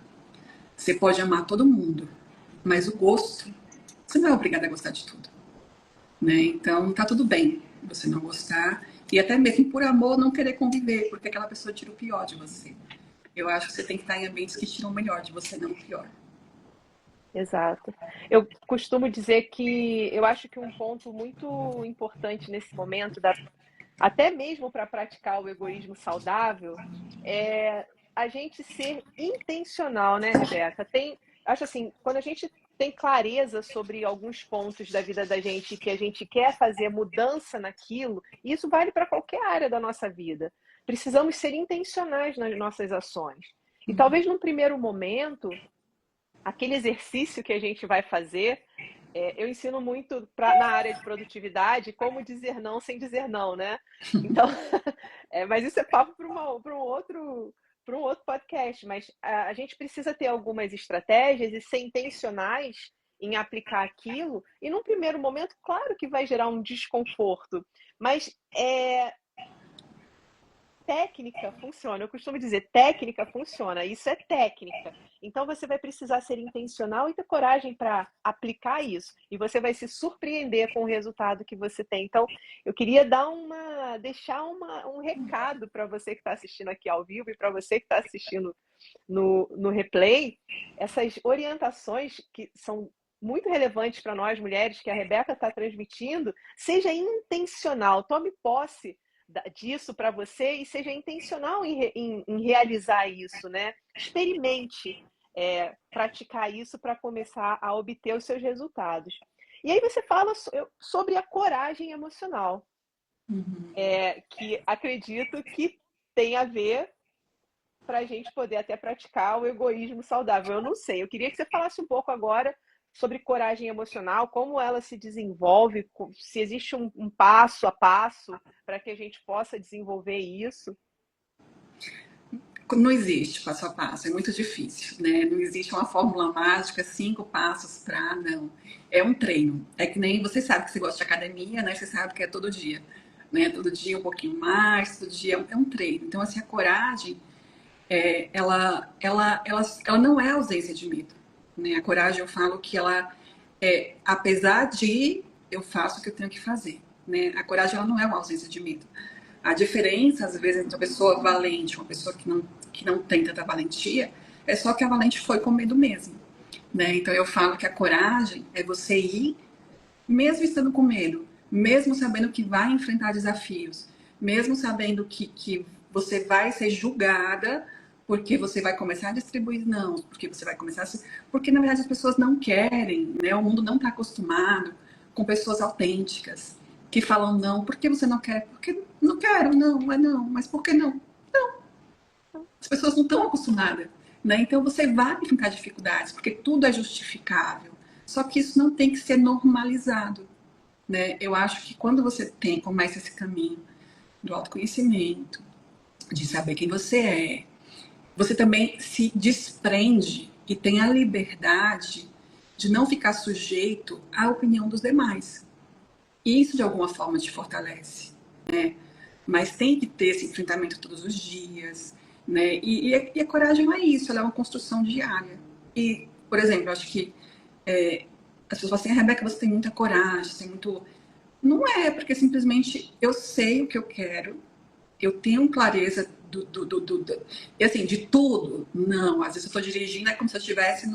Você pode amar todo mundo, mas o gosto, você não é obrigada a gostar de tudo, né? Então tá tudo bem você não gostar e até mesmo por amor não querer conviver, porque aquela pessoa tira o pior de você. Eu acho que você tem que estar em ambientes que tiram o melhor de você, não o pior. Exato. Eu costumo dizer que eu acho que um ponto muito importante nesse momento, até mesmo para praticar o egoísmo saudável, é a gente ser intencional, né, Rebeca? Acho assim, quando a gente tem clareza sobre alguns pontos da vida da gente que a gente quer fazer mudança naquilo, e isso vale para qualquer área da nossa vida. Precisamos ser intencionais nas nossas ações. E talvez num primeiro momento aquele exercício que a gente vai fazer, eu ensino muito na área de produtividade como dizer não sem dizer não, né? Então, mas isso é papo para um outro podcast. Mas a gente precisa ter algumas estratégias e ser intencionais em aplicar aquilo. E num primeiro momento, claro que vai gerar um desconforto, mas técnica funciona. Eu costumo dizer, técnica funciona. Isso é técnica. Então você vai precisar ser intencional e ter coragem para aplicar isso. E você vai se surpreender com o resultado que você tem. Então, eu queria deixar um recado para você que está assistindo aqui ao vivo e para você que está assistindo no replay. Essas orientações que são muito relevantes para nós mulheres, que a Rebeca está transmitindo, seja intencional, tome posse disso para você e seja intencional em realizar isso, né? Experimente praticar isso para começar a obter os seus resultados. E aí você fala sobre a coragem emocional, que acredito que tem a ver para a gente poder até praticar o egoísmo saudável. Eu não sei, eu queria que você falasse um pouco agora sobre coragem emocional, como ela se desenvolve, se existe um passo a passo para que a gente possa desenvolver isso. Não existe passo a passo, é muito difícil, né? Não existe uma fórmula mágica, 5 passos para, não. É um treino. É que nem você sabe que você gosta de academia, né? Você sabe que é todo dia, né? Todo dia um pouquinho mais, todo dia é um treino. Então, assim, a coragem, ela não é ausência de medo, né? A coragem, eu falo que ela apesar de eu faço o que eu tenho que fazer, né? A coragem, ela não é uma ausência de medo. A diferença, às vezes, entre uma pessoa valente e uma pessoa que não tem tanta valentia é só que a valente foi com medo mesmo. né? Então eu falo que a coragem é você ir, mesmo estando com medo, mesmo sabendo que vai enfrentar desafios, mesmo sabendo que você vai ser julgada, porque você vai começar a distribuir não, porque você vai começar a... Porque, na verdade, as pessoas não querem, né? O mundo não está acostumado com pessoas autênticas, que falam não, por que você não quer? Porque não quero, não, é não, mas por que não? As pessoas não estão acostumadas, né? Então você vai enfrentar dificuldades, porque tudo é justificável. Só que isso não tem que ser normalizado, né? Eu acho que quando você começa esse caminho do autoconhecimento, de saber quem você é, você também se desprende e tem a liberdade de não ficar sujeito à opinião dos demais. E isso de alguma forma te fortalece, né? Mas tem que ter esse enfrentamento todos os dias, né? E a coragem não é isso, ela é uma construção diária. E, por exemplo, eu acho que as pessoas falam assim, Rebeca, você tem muita coragem, você tem muito... Não é, porque simplesmente eu sei o que eu quero, eu tenho clareza e assim, de tudo. Não, às vezes eu estou dirigindo, é como se eu estivesse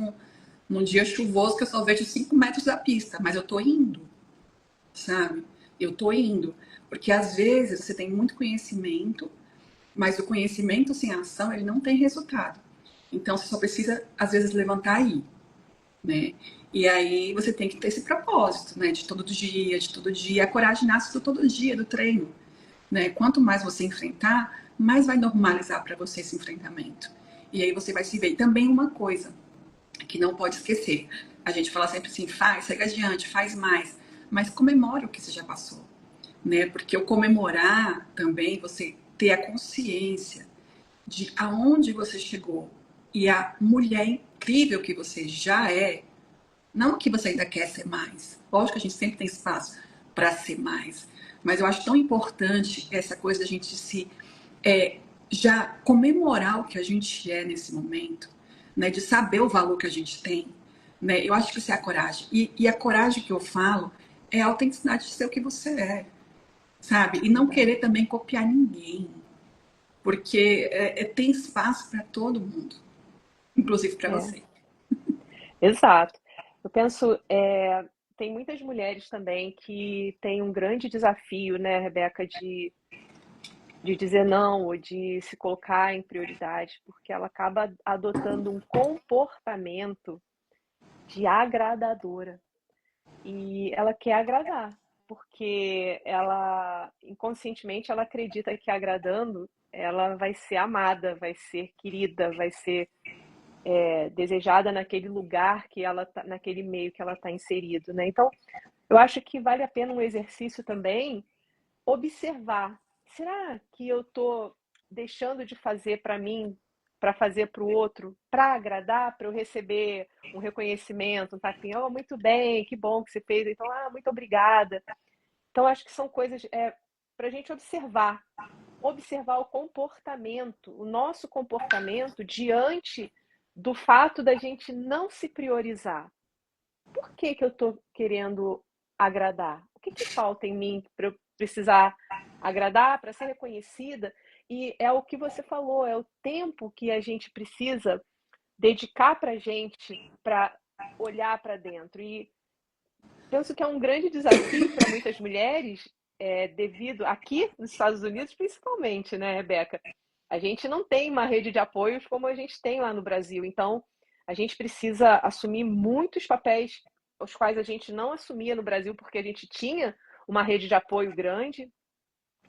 num dia chuvoso que eu só vejo 5 metros da pista, mas eu estou indo, sabe? Eu estou indo. Porque às vezes você tem muito conhecimento, mas o conhecimento sem ação, ele não tem resultado. Então você só precisa, às vezes, levantar aí, né? E aí você tem que ter esse propósito, né? De todo dia, de todo dia. A coragem nasce do todo dia, do treino, né? Quanto mais você enfrentar, mais vai normalizar para você esse enfrentamento. E aí você vai se ver. E também uma coisa que não pode esquecer. A gente fala sempre assim, faz, segue adiante, faz mais. Mas comemora o que você já passou, né? Porque o comemorar também, você ter a consciência de aonde você chegou e a mulher incrível que você já é, não que você ainda quer ser mais. Lógico que a gente sempre tem espaço para ser mais, mas eu acho tão importante essa coisa da gente se é, já comemorar o que a gente é nesse momento, né? De saber o valor que a gente tem, né? Eu acho que isso é a coragem. E a coragem que eu falo é a autenticidade de ser o que você é, sabe? E não querer também copiar ninguém, porque tem espaço para todo mundo, inclusive para É, você. exato. Eu penso, tem muitas mulheres também que têm um grande desafio, né, Rebeca, de dizer não ou de se colocar em prioridade, porque ela acaba adotando um comportamento de agradadora. E ela quer agradar, porque ela inconscientemente ela acredita que agradando ela vai ser amada, vai ser querida, vai ser desejada naquele lugar que ela tá, naquele meio que ela está inserido, né? Então, eu acho que vale a pena um exercício também observar. Será que eu estou deixando de fazer para mim, para fazer para o outro, para agradar, para eu receber um reconhecimento, um tapinha, oh, muito bem, que bom que você fez, então, muito obrigada. Então, acho que são coisas para a gente observar o comportamento, o nosso comportamento diante do fato da gente não se priorizar. Por que que eu estou querendo agradar? O que que falta em mim para eu precisar agradar, para ser reconhecida? E é o que você falou, é o tempo que a gente precisa dedicar para a gente, para olhar para dentro. E penso que é um grande desafio para muitas mulheres, devido aqui nos Estados Unidos, principalmente, né, Rebeca? A gente não tem uma rede de apoios como a gente tem lá no Brasil. Então, a gente precisa assumir muitos papéis os quais a gente não assumia no Brasil porque a gente tinha uma rede de apoio grande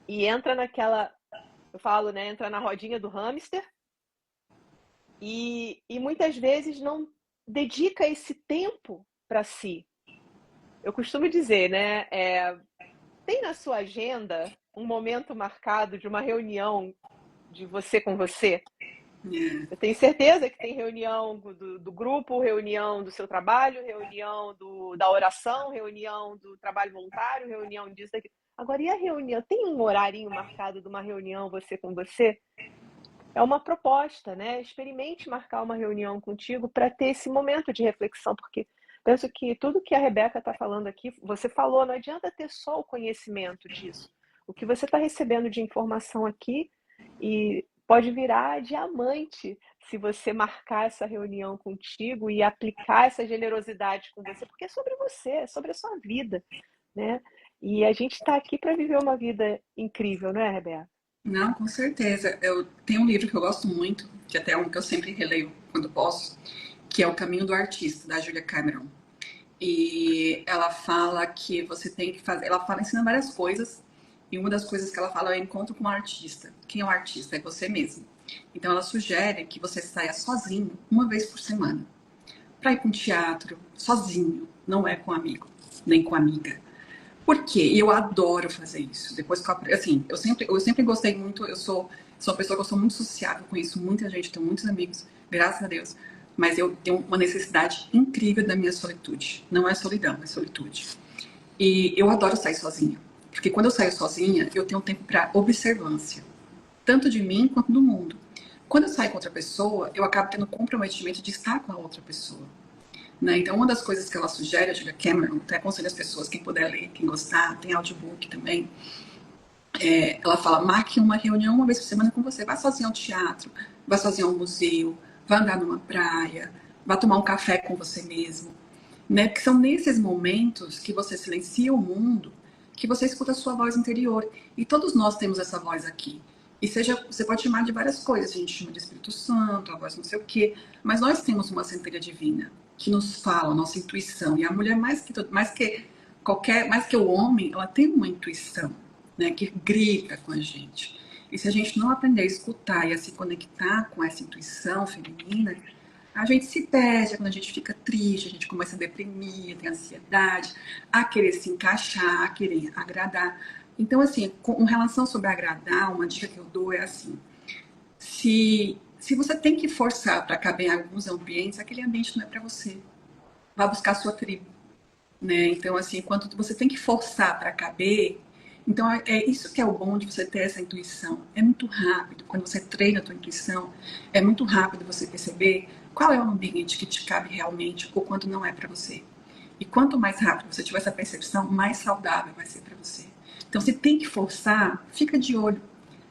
e entra naquela, eu falo, né, entra na rodinha do hamster e muitas vezes não dedica esse tempo para si. Eu costumo dizer, né, tem na sua agenda um momento marcado de uma reunião de você com você? É. Eu tenho certeza que tem reunião do grupo, reunião do seu trabalho, reunião da oração, reunião do trabalho voluntário, reunião disso, daquilo. Agora, e a reunião? Tem um horarinho marcado de uma reunião você com você? É uma proposta, né? Experimente marcar uma reunião contigo para ter esse momento de reflexão, porque penso que tudo que a Rebeca está falando aqui, você falou, não adianta ter só o conhecimento disso. O que você está recebendo de informação aqui e pode virar diamante se você marcar essa reunião contigo e aplicar essa generosidade com você, porque é sobre você, é sobre a sua vida, né? E a gente está aqui para viver uma vida incrível, não é, Rebeca? Não, com certeza. Eu tenho um livro que eu gosto muito, que até é um que eu sempre releio quando posso, que é O Caminho do Artista, da Julia Cameron. E ela fala que você tem que fazer. Ela fala, ensina várias coisas. E uma das coisas que ela fala é encontro com o artista. Quem é o artista? É você mesmo. Então ela sugere que você saia sozinho uma vez por semana. Para ir para um teatro, sozinho. Não é com amigo, nem com amiga. Por quê? E eu adoro fazer isso. Depois que assim, eu sempre gostei muito, sou uma pessoa que eu sou muito sociável, conheço muita gente, tenho muitos amigos, graças a Deus. Mas eu tenho uma necessidade incrível da minha solitude. Não é solidão, é solitude. E eu adoro sair sozinha. Porque quando eu saio sozinha, eu tenho tempo para observância. Tanto de mim quanto do mundo. Quando eu saio com outra pessoa, eu acabo tendo comprometimento de estar com a outra pessoa. Né? Então, uma das coisas que ela sugere, a Julia Cameron, até aconselho as pessoas, quem puder ler, quem gostar, tem audiobook também, ela fala, marque uma reunião uma vez por semana com você. Vá sozinho ao teatro, vá sozinho ao museu, vá andar numa praia, vá tomar um café com você mesmo. Né? Porque são nesses momentos que você silencia o mundo, que você escuta a sua voz interior. E todos nós temos essa voz aqui. E seja, você pode chamar de várias coisas, a gente chama de Espírito Santo, a voz não sei o quê, mas nós temos uma centelha divina que nos fala, a nossa intuição. E a mulher, mais que o homem, ela tem uma intuição, né, que grita com a gente. E se a gente não aprender a escutar e a se conectar com essa intuição feminina, a gente se perde, quando a gente fica triste, a gente começa a deprimir, tem ansiedade, a querer se encaixar, a querer agradar. Então, assim, com relação sobre agradar, uma dica que eu dou é assim: se você tem que forçar para caber em alguns ambientes, aquele ambiente não é para você. Vá buscar a sua tribo, né? Então, assim, enquanto você tem que forçar para caber, então é isso que é o bom de você ter essa intuição. É muito rápido, quando você treina a tua intuição, é muito rápido você perceber qual é o ambiente que te cabe realmente ou quanto não é para você. E quanto mais rápido você tiver essa percepção, mais saudável vai ser para você. Então, se tem que forçar, fica de olho.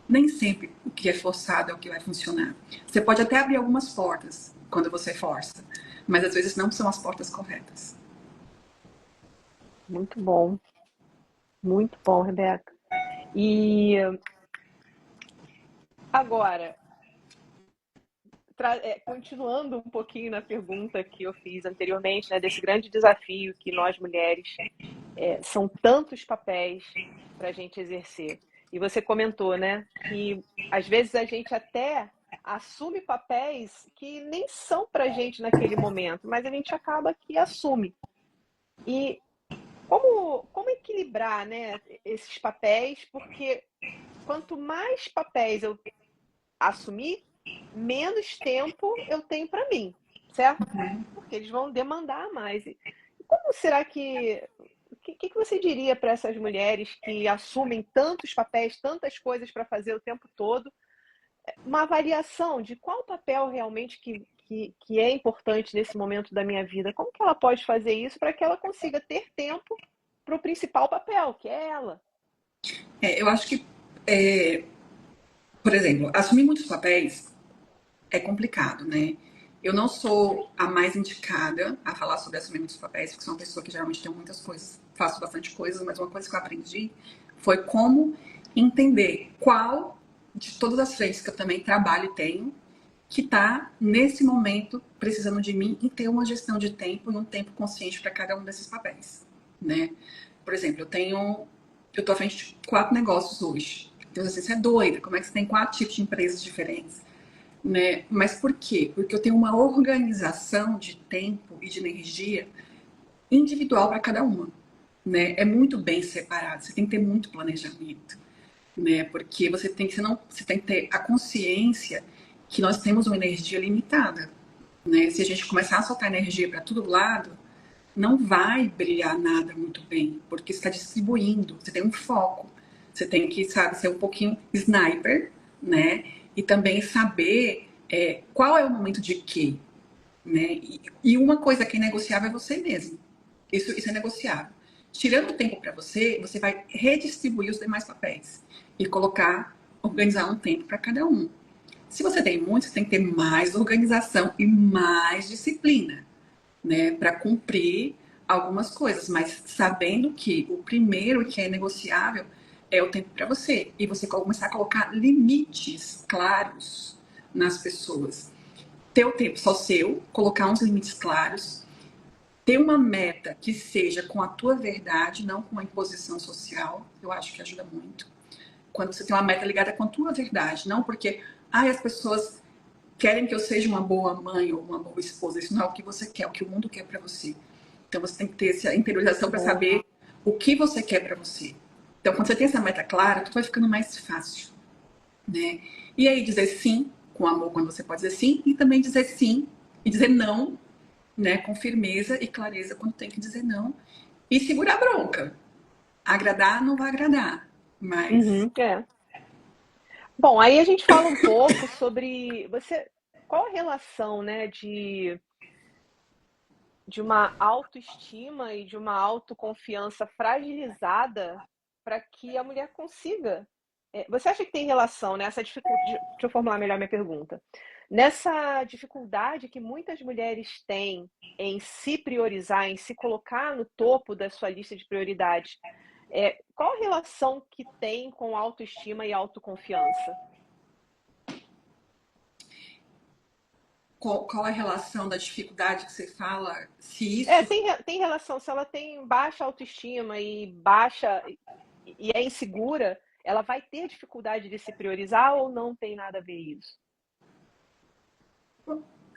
Nem sempre o que é forçado é o que vai funcionar. Você pode até abrir algumas portas quando você força, mas às vezes não são as portas corretas. Muito bom, Rebeca. E agora, continuando um pouquinho na pergunta que eu fiz anteriormente, né, desse grande desafio que nós mulheres são tantos papéis para a gente exercer. E você comentou, né, que às vezes a gente até assume papéis que nem são para a gente naquele momento, mas a gente acaba que assume. E como equilibrar, né, esses papéis? Porque quanto mais papéis eu assumir, menos tempo eu tenho para mim, certo? Porque eles vão demandar mais. E como será que você diria para essas mulheres que assumem tantos papéis, tantas coisas para fazer o tempo todo? Uma avaliação de qual papel realmente que é importante nesse momento da minha vida. Como que ela pode fazer isso para que ela consiga ter tempo para o principal papel, que é ela? Eu acho que, por exemplo, assumir muitos papéis é complicado, né? Eu não sou a mais indicada a falar sobre assumir muitos papéis, porque sou uma pessoa que geralmente tem muitas coisas, faço bastante coisas, mas uma coisa que eu aprendi foi como entender qual de todas as frentes que eu também trabalho e tenho, que está nesse momento precisando de mim e ter uma gestão de tempo e um tempo consciente para cada um desses papéis, né? Por exemplo, eu tô à frente de 4 negócios hoje. Então, assim, você é doida, como é que você tem 4 tipos de empresas diferentes? Né? Mas por quê? Porque eu tenho uma organização de tempo e de energia individual para cada uma. Né? É muito bem separado, você tem que ter muito planejamento. Né? Porque você tem que ter a consciência que nós temos uma energia limitada. Né? Se a gente começar a soltar energia para todo lado, não vai brilhar nada muito bem, porque você está distribuindo, você tem um foco. Você tem que, sabe, ser um pouquinho sniper, né? E também saber qual é o momento de quê, né? E uma coisa que é negociável é você mesmo. Isso é negociável. Tirando o tempo para você, você vai redistribuir os demais papéis e organizar um tempo para cada um. Se você tem muito, você tem que ter mais organização e mais disciplina, né, para cumprir algumas coisas, mas sabendo que o primeiro que é negociável é o tempo para você e você começar a colocar limites claros nas pessoas. Ter o tempo só seu, colocar uns limites claros, ter uma meta que seja com a tua verdade, não com a imposição social, eu acho que ajuda muito. Quando você tem uma meta ligada com a tua verdade, não porque as pessoas querem que eu seja uma boa mãe ou uma boa esposa. Isso não é o que você quer, é o que o mundo quer para você. Então você tem que ter essa interiorização para saber o que você quer para você. Então quando você tem essa meta clara, tudo vai ficando mais fácil, né? E aí dizer sim com amor quando você pode dizer sim e também dizer sim e dizer não, né, com firmeza e clareza quando tem que dizer não e segurar a bronca. Agradar não vai agradar, mas Uhum, é. Bom, aí a gente fala um pouco sobre qual a relação, né, de uma autoestima e de uma autoconfiança fragilizada para que a mulher consiga. Você acha que tem relação nessa dificuldade? Deixa eu formular melhor minha pergunta. Nessa dificuldade que muitas mulheres têm em se priorizar, em se colocar no topo da sua lista de prioridades, qual a relação que tem com autoestima e autoconfiança? qual a relação da dificuldade que você fala? Se isso Tem relação. Se ela tem baixa autoestima e é insegura, ela vai ter dificuldade de se priorizar ou não tem nada a ver isso?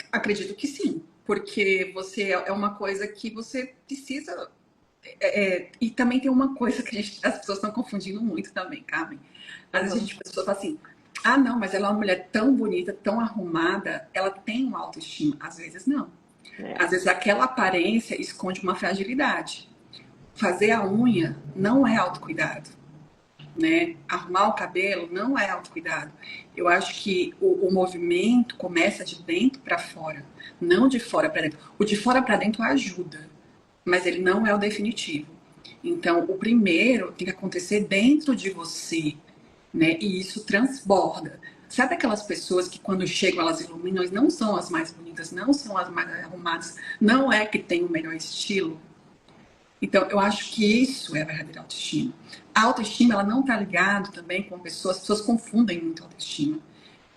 acredito que sim, porque você é uma coisa que você precisa. E também tem uma coisa que as pessoas estão confundindo muito também, Carmen. Às vezes Uhum. as pessoas falam assim: ah, não, mas ela é uma mulher tão bonita, tão arrumada, ela tem uma autoestima. Às vezes não. É. Às vezes aquela aparência esconde uma fragilidade. Fazer a unha não é autocuidado, né? Arrumar o cabelo não é autocuidado. Eu acho que o movimento começa de dentro para fora, não de fora para dentro. O de fora para dentro ajuda, mas ele não é o definitivo. Então, o primeiro tem que acontecer dentro de você, né? E isso transborda. Sabe aquelas pessoas que quando chegam elas iluminam, não são as mais bonitas, não são as mais arrumadas, não é que tem o melhor estilo, então, eu acho que isso é a verdadeira autoestima. A autoestima, ela não está ligada também com pessoas, as pessoas confundem muito a autoestima.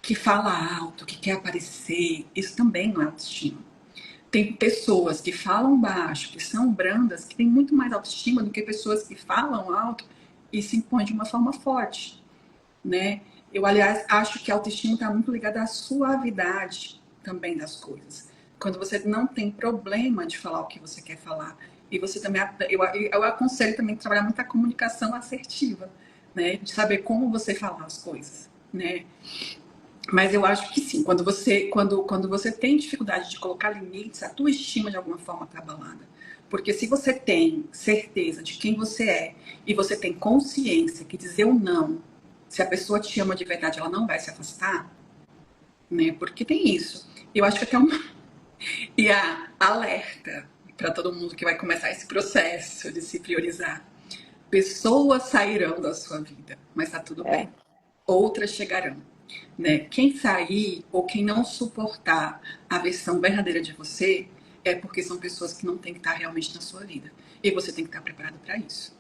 Que fala alto, que quer aparecer, isso também não é autoestima. Tem pessoas que falam baixo, que são brandas, que têm muito mais autoestima do que pessoas que falam alto e se impõem de uma forma forte, né? Eu, aliás, acho que a autoestima está muito ligada à suavidade também das coisas. Quando você não tem problema de falar o que você quer falar. E você também, eu aconselho também a trabalhar muito a comunicação assertiva, né? De saber como você falar as coisas, né? Mas eu acho que sim, quando você tem dificuldade de colocar limites, a tua estima de alguma forma está abalada. Porque se você tem certeza de quem você é e você tem consciência que dizer o não, se a pessoa te ama de verdade, ela não vai se afastar, né? Porque tem isso. Eu acho que até uma. E a alerta para todo mundo que vai começar esse processo de se priorizar. Pessoas sairão da sua vida, mas tá tudo bem. É. Outras chegarão, né? Quem sair ou quem não suportar a versão verdadeira de você é porque são pessoas que não têm que estar realmente na sua vida. E você tem que estar preparado para isso.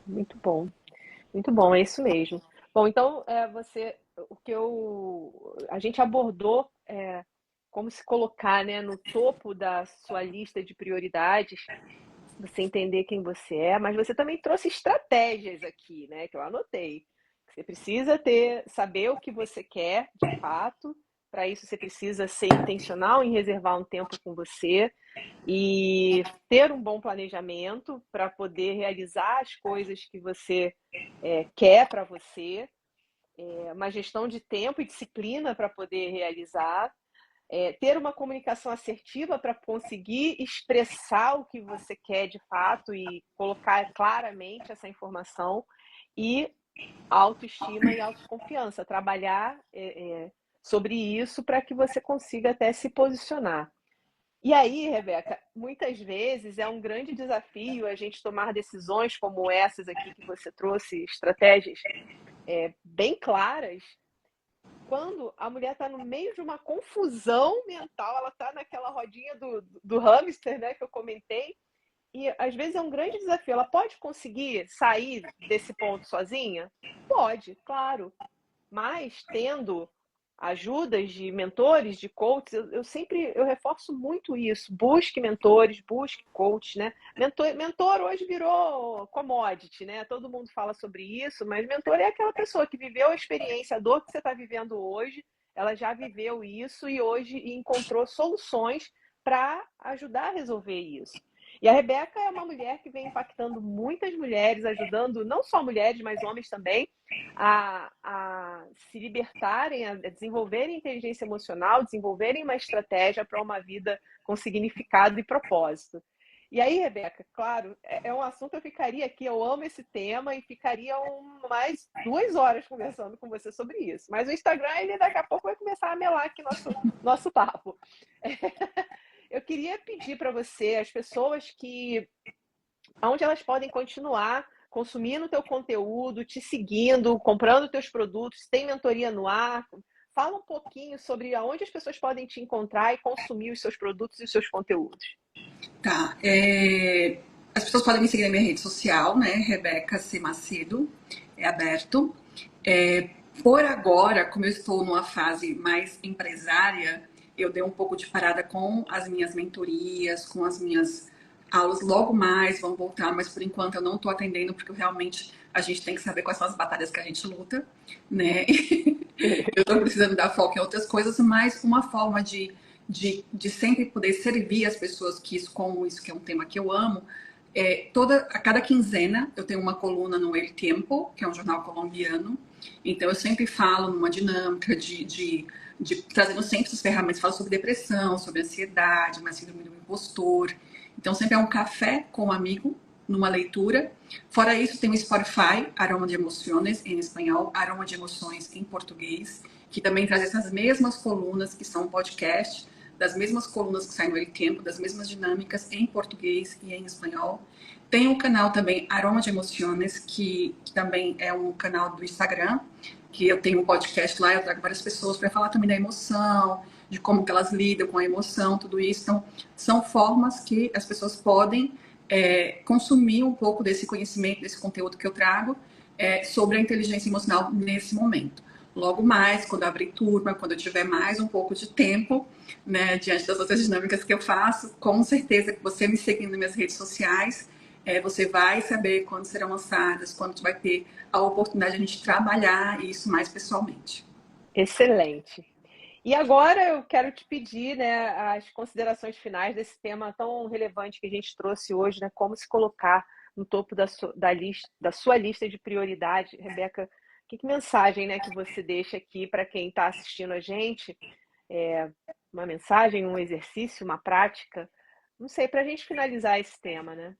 Muito bom, é isso mesmo. Bom, então a gente abordou como se colocar, né, no topo da sua lista de prioridades, você entender quem você é, mas você também trouxe estratégias aqui, né, que eu anotei. Você precisa saber o que você quer de fato. Para isso, você precisa ser intencional em reservar um tempo com você e ter um bom planejamento para poder realizar as coisas que você quer para você, uma gestão de tempo e disciplina para poder realizar, ter uma comunicação assertiva para conseguir expressar o que você quer de fato e colocar claramente essa informação, e autoestima e autoconfiança, trabalhar sobre isso para que você consiga até se posicionar. E aí, Rebeca, muitas vezes é um grande desafio a gente tomar decisões como essas aqui que você trouxe, estratégias bem claras, quando a mulher está no meio de uma confusão mental, ela está naquela rodinha do hamster, né, que eu comentei, e às vezes é um grande desafio. Ela pode conseguir sair desse ponto sozinha? Pode, claro. Mas tendo ajudas de mentores, de coaches, eu reforço muito isso. Busque mentores, busque coaches, né? Mentor hoje virou commodity, né? Todo mundo fala sobre isso, mas mentor é aquela pessoa que viveu a experiência, a dor que você está vivendo hoje, ela já viveu isso e hoje encontrou soluções para ajudar a resolver isso. E a Rebeca é uma mulher que vem impactando muitas mulheres, ajudando não só mulheres, mas homens também, a se libertarem, a desenvolverem inteligência emocional, desenvolverem uma estratégia para uma vida com significado e propósito. E aí, Rebeca, claro, é um assunto que eu ficaria aqui, eu amo esse tema e ficaria mais 2 horas conversando com você sobre isso. Mas o Instagram, ele daqui a pouco vai começar a melar aqui nosso papo. Eu queria pedir para você, as pessoas onde elas podem continuar consumindo o teu conteúdo, te seguindo, comprando teus produtos, tem mentoria no ar. Fala um pouquinho sobre aonde as pessoas podem te encontrar e consumir os seus produtos e os seus conteúdos. Tá. As pessoas podem me seguir na minha rede social, né? Rebeca C. Macedo, é aberto. Por agora, como eu estou numa fase mais empresária, eu dei um pouco de parada com as minhas mentorias, com as minhas aulas. Logo mais vão voltar, mas por enquanto eu não estou atendendo, porque realmente a gente tem que saber quais são as batalhas que a gente luta, né? Eu estou precisando dar foco em outras coisas, mas uma forma de sempre poder servir as pessoas como isso que é um tema que eu amo. A cada quinzena eu tenho uma coluna no El Tiempo, que é um jornal colombiano. Então eu sempre falo numa dinâmica trazendo sempre as ferramentas, falo sobre depressão, sobre ansiedade, uma síndrome do impostor. Então sempre é um café com um amigo numa leitura. Fora isso, tem o Spotify, Aroma de Emociones, em espanhol, Aroma de Emoções em português, que também traz essas mesmas colunas que são podcast, das mesmas colunas que saem no El Tempo, das mesmas dinâmicas em português e em espanhol. Tem um canal também, Aroma de Emociones, que também é um canal do Instagram, que eu tenho um podcast lá, eu trago várias pessoas para falar também da emoção, de como que elas lidam com a emoção, tudo isso. Então, são formas que as pessoas podem consumir um pouco desse conhecimento, desse conteúdo que eu trago sobre a inteligência emocional nesse momento. Logo mais, quando abrir turma, quando eu tiver mais um pouco de tempo, né, diante das outras dinâmicas que eu faço, com certeza que você me seguindo nas minhas redes sociais, você vai saber quando serão lançadas, quando vai ter a oportunidade de a gente trabalhar isso mais pessoalmente. Excelente. E agora eu quero te pedir, né, as considerações finais desse tema tão relevante que a gente trouxe hoje, né, como se colocar no topo da sua lista de prioridade. Rebeca, que mensagem, né, que você deixa aqui para quem está assistindo a gente? Uma mensagem, um exercício, uma prática? Não sei, para a gente finalizar esse tema, né?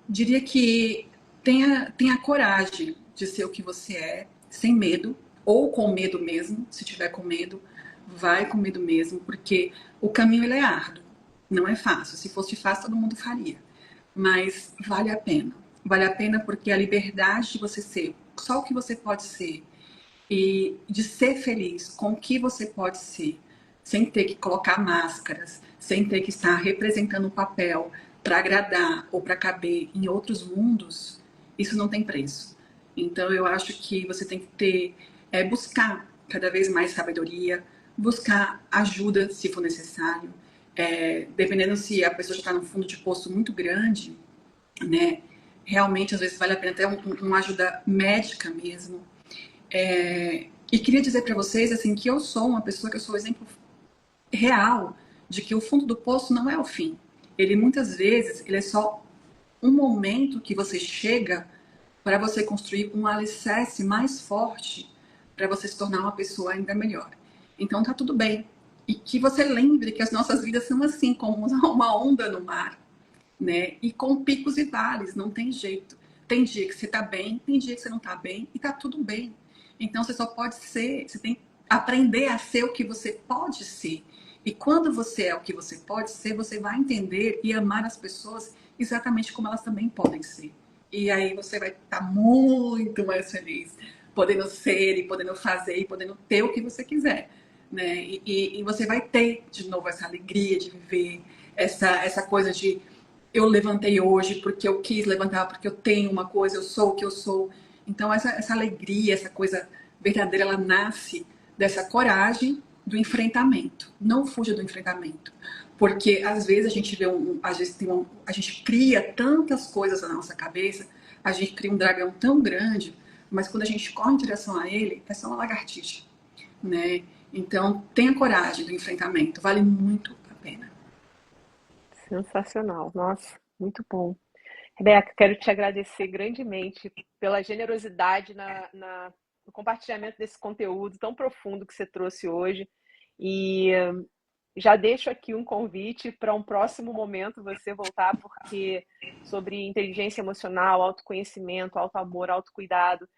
Diria que tenha coragem de ser o que você é, sem medo, ou com medo mesmo. Se tiver com medo, vai com medo mesmo, porque o caminho ele é árduo, não é fácil. Se fosse fácil, todo mundo faria. Mas vale a pena. Vale a pena porque a liberdade de você ser só o que você pode ser e de ser feliz com o que você pode ser, sem ter que colocar máscaras, sem ter que estar representando um papel para agradar ou para caber em outros mundos, isso não tem preço. Então eu acho que você tem que buscar cada vez mais sabedoria, buscar ajuda se for necessário, dependendo se a pessoa já está num fundo de poço muito grande, né? Realmente às vezes vale a pena ter uma ajuda médica mesmo. E queria dizer para vocês assim que eu sou uma pessoa que eu sou o exemplo real de que o fundo do poço não é o fim. Ele muitas vezes ele é só um momento que você chega para você construir um alicerce mais forte para você se tornar uma pessoa ainda melhor. Então tá tudo bem. E que você lembre que as nossas vidas são assim, como uma onda no mar, né? E com picos e vales, não tem jeito. Tem dia que você tá bem, tem dia que você não tá bem e tá tudo bem. Então você só pode ser, você tem que aprender a ser o que você pode ser. E quando você é o que você pode ser, você vai entender e amar as pessoas exatamente como elas também podem ser. E aí você vai estar muito mais feliz. podendo ser e podendo fazer e podendo ter o que você quiser, né? E você vai ter de novo essa alegria de viver, essa coisa de eu levantei hoje porque eu quis levantar, porque eu tenho uma coisa, eu sou o que eu sou. Então essa alegria, essa coisa verdadeira, ela nasce dessa coragem do enfrentamento. Não fuja do enfrentamento. Porque às vezes a gente vê às vezes a gente cria tantas coisas na nossa cabeça, a gente cria um dragão tão grande, mas quando a gente corre em direção a ele, é só uma lagartixa, né? Então, tenha coragem do enfrentamento, vale muito a pena. Sensacional, nossa, muito bom. Rebeca, quero te agradecer grandemente pela generosidade no compartilhamento desse conteúdo tão profundo que você trouxe hoje. E já deixo aqui um convite para um próximo momento você voltar, porque sobre inteligência emocional, autoconhecimento, autoamor, autocuidado,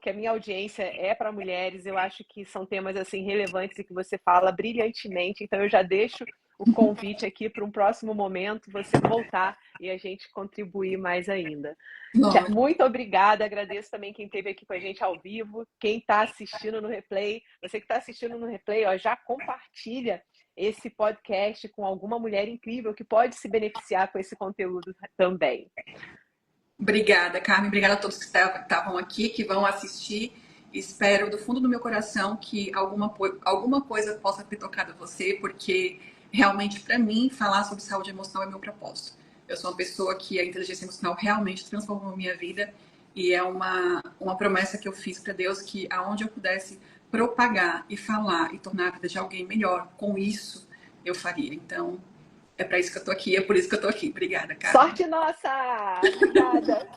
que a minha audiência é para mulheres, eu acho que são temas assim relevantes e que você fala brilhantemente. Então eu já deixo o convite aqui para um próximo momento, você voltar e a gente contribuir mais ainda. Lógico. Muito obrigada, agradeço também quem esteve aqui com a gente ao vivo, quem está assistindo no replay. Você que está assistindo no replay, ó, já compartilha esse podcast com alguma mulher incrível que pode se beneficiar com esse conteúdo também. Obrigada, Carmen. Obrigada a todos que estavam aqui, que vão assistir. Espero do fundo do meu coração que alguma coisa possa ter tocado você, porque realmente, para mim, falar sobre saúde emocional é meu propósito. Eu sou uma pessoa que a inteligência emocional realmente transformou a minha vida e é uma promessa que eu fiz para Deus que aonde eu pudesse propagar e falar e tornar a vida de alguém melhor com isso, eu faria. Então, é para isso que eu tô aqui, é por isso que eu tô aqui. Obrigada, Carmen. Sorte nossa! Obrigada!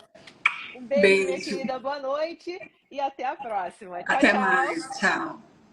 Um beijo, minha Beijo. querida. Boa noite e até a próxima. Tchau, Até tchau. mais. Tchau.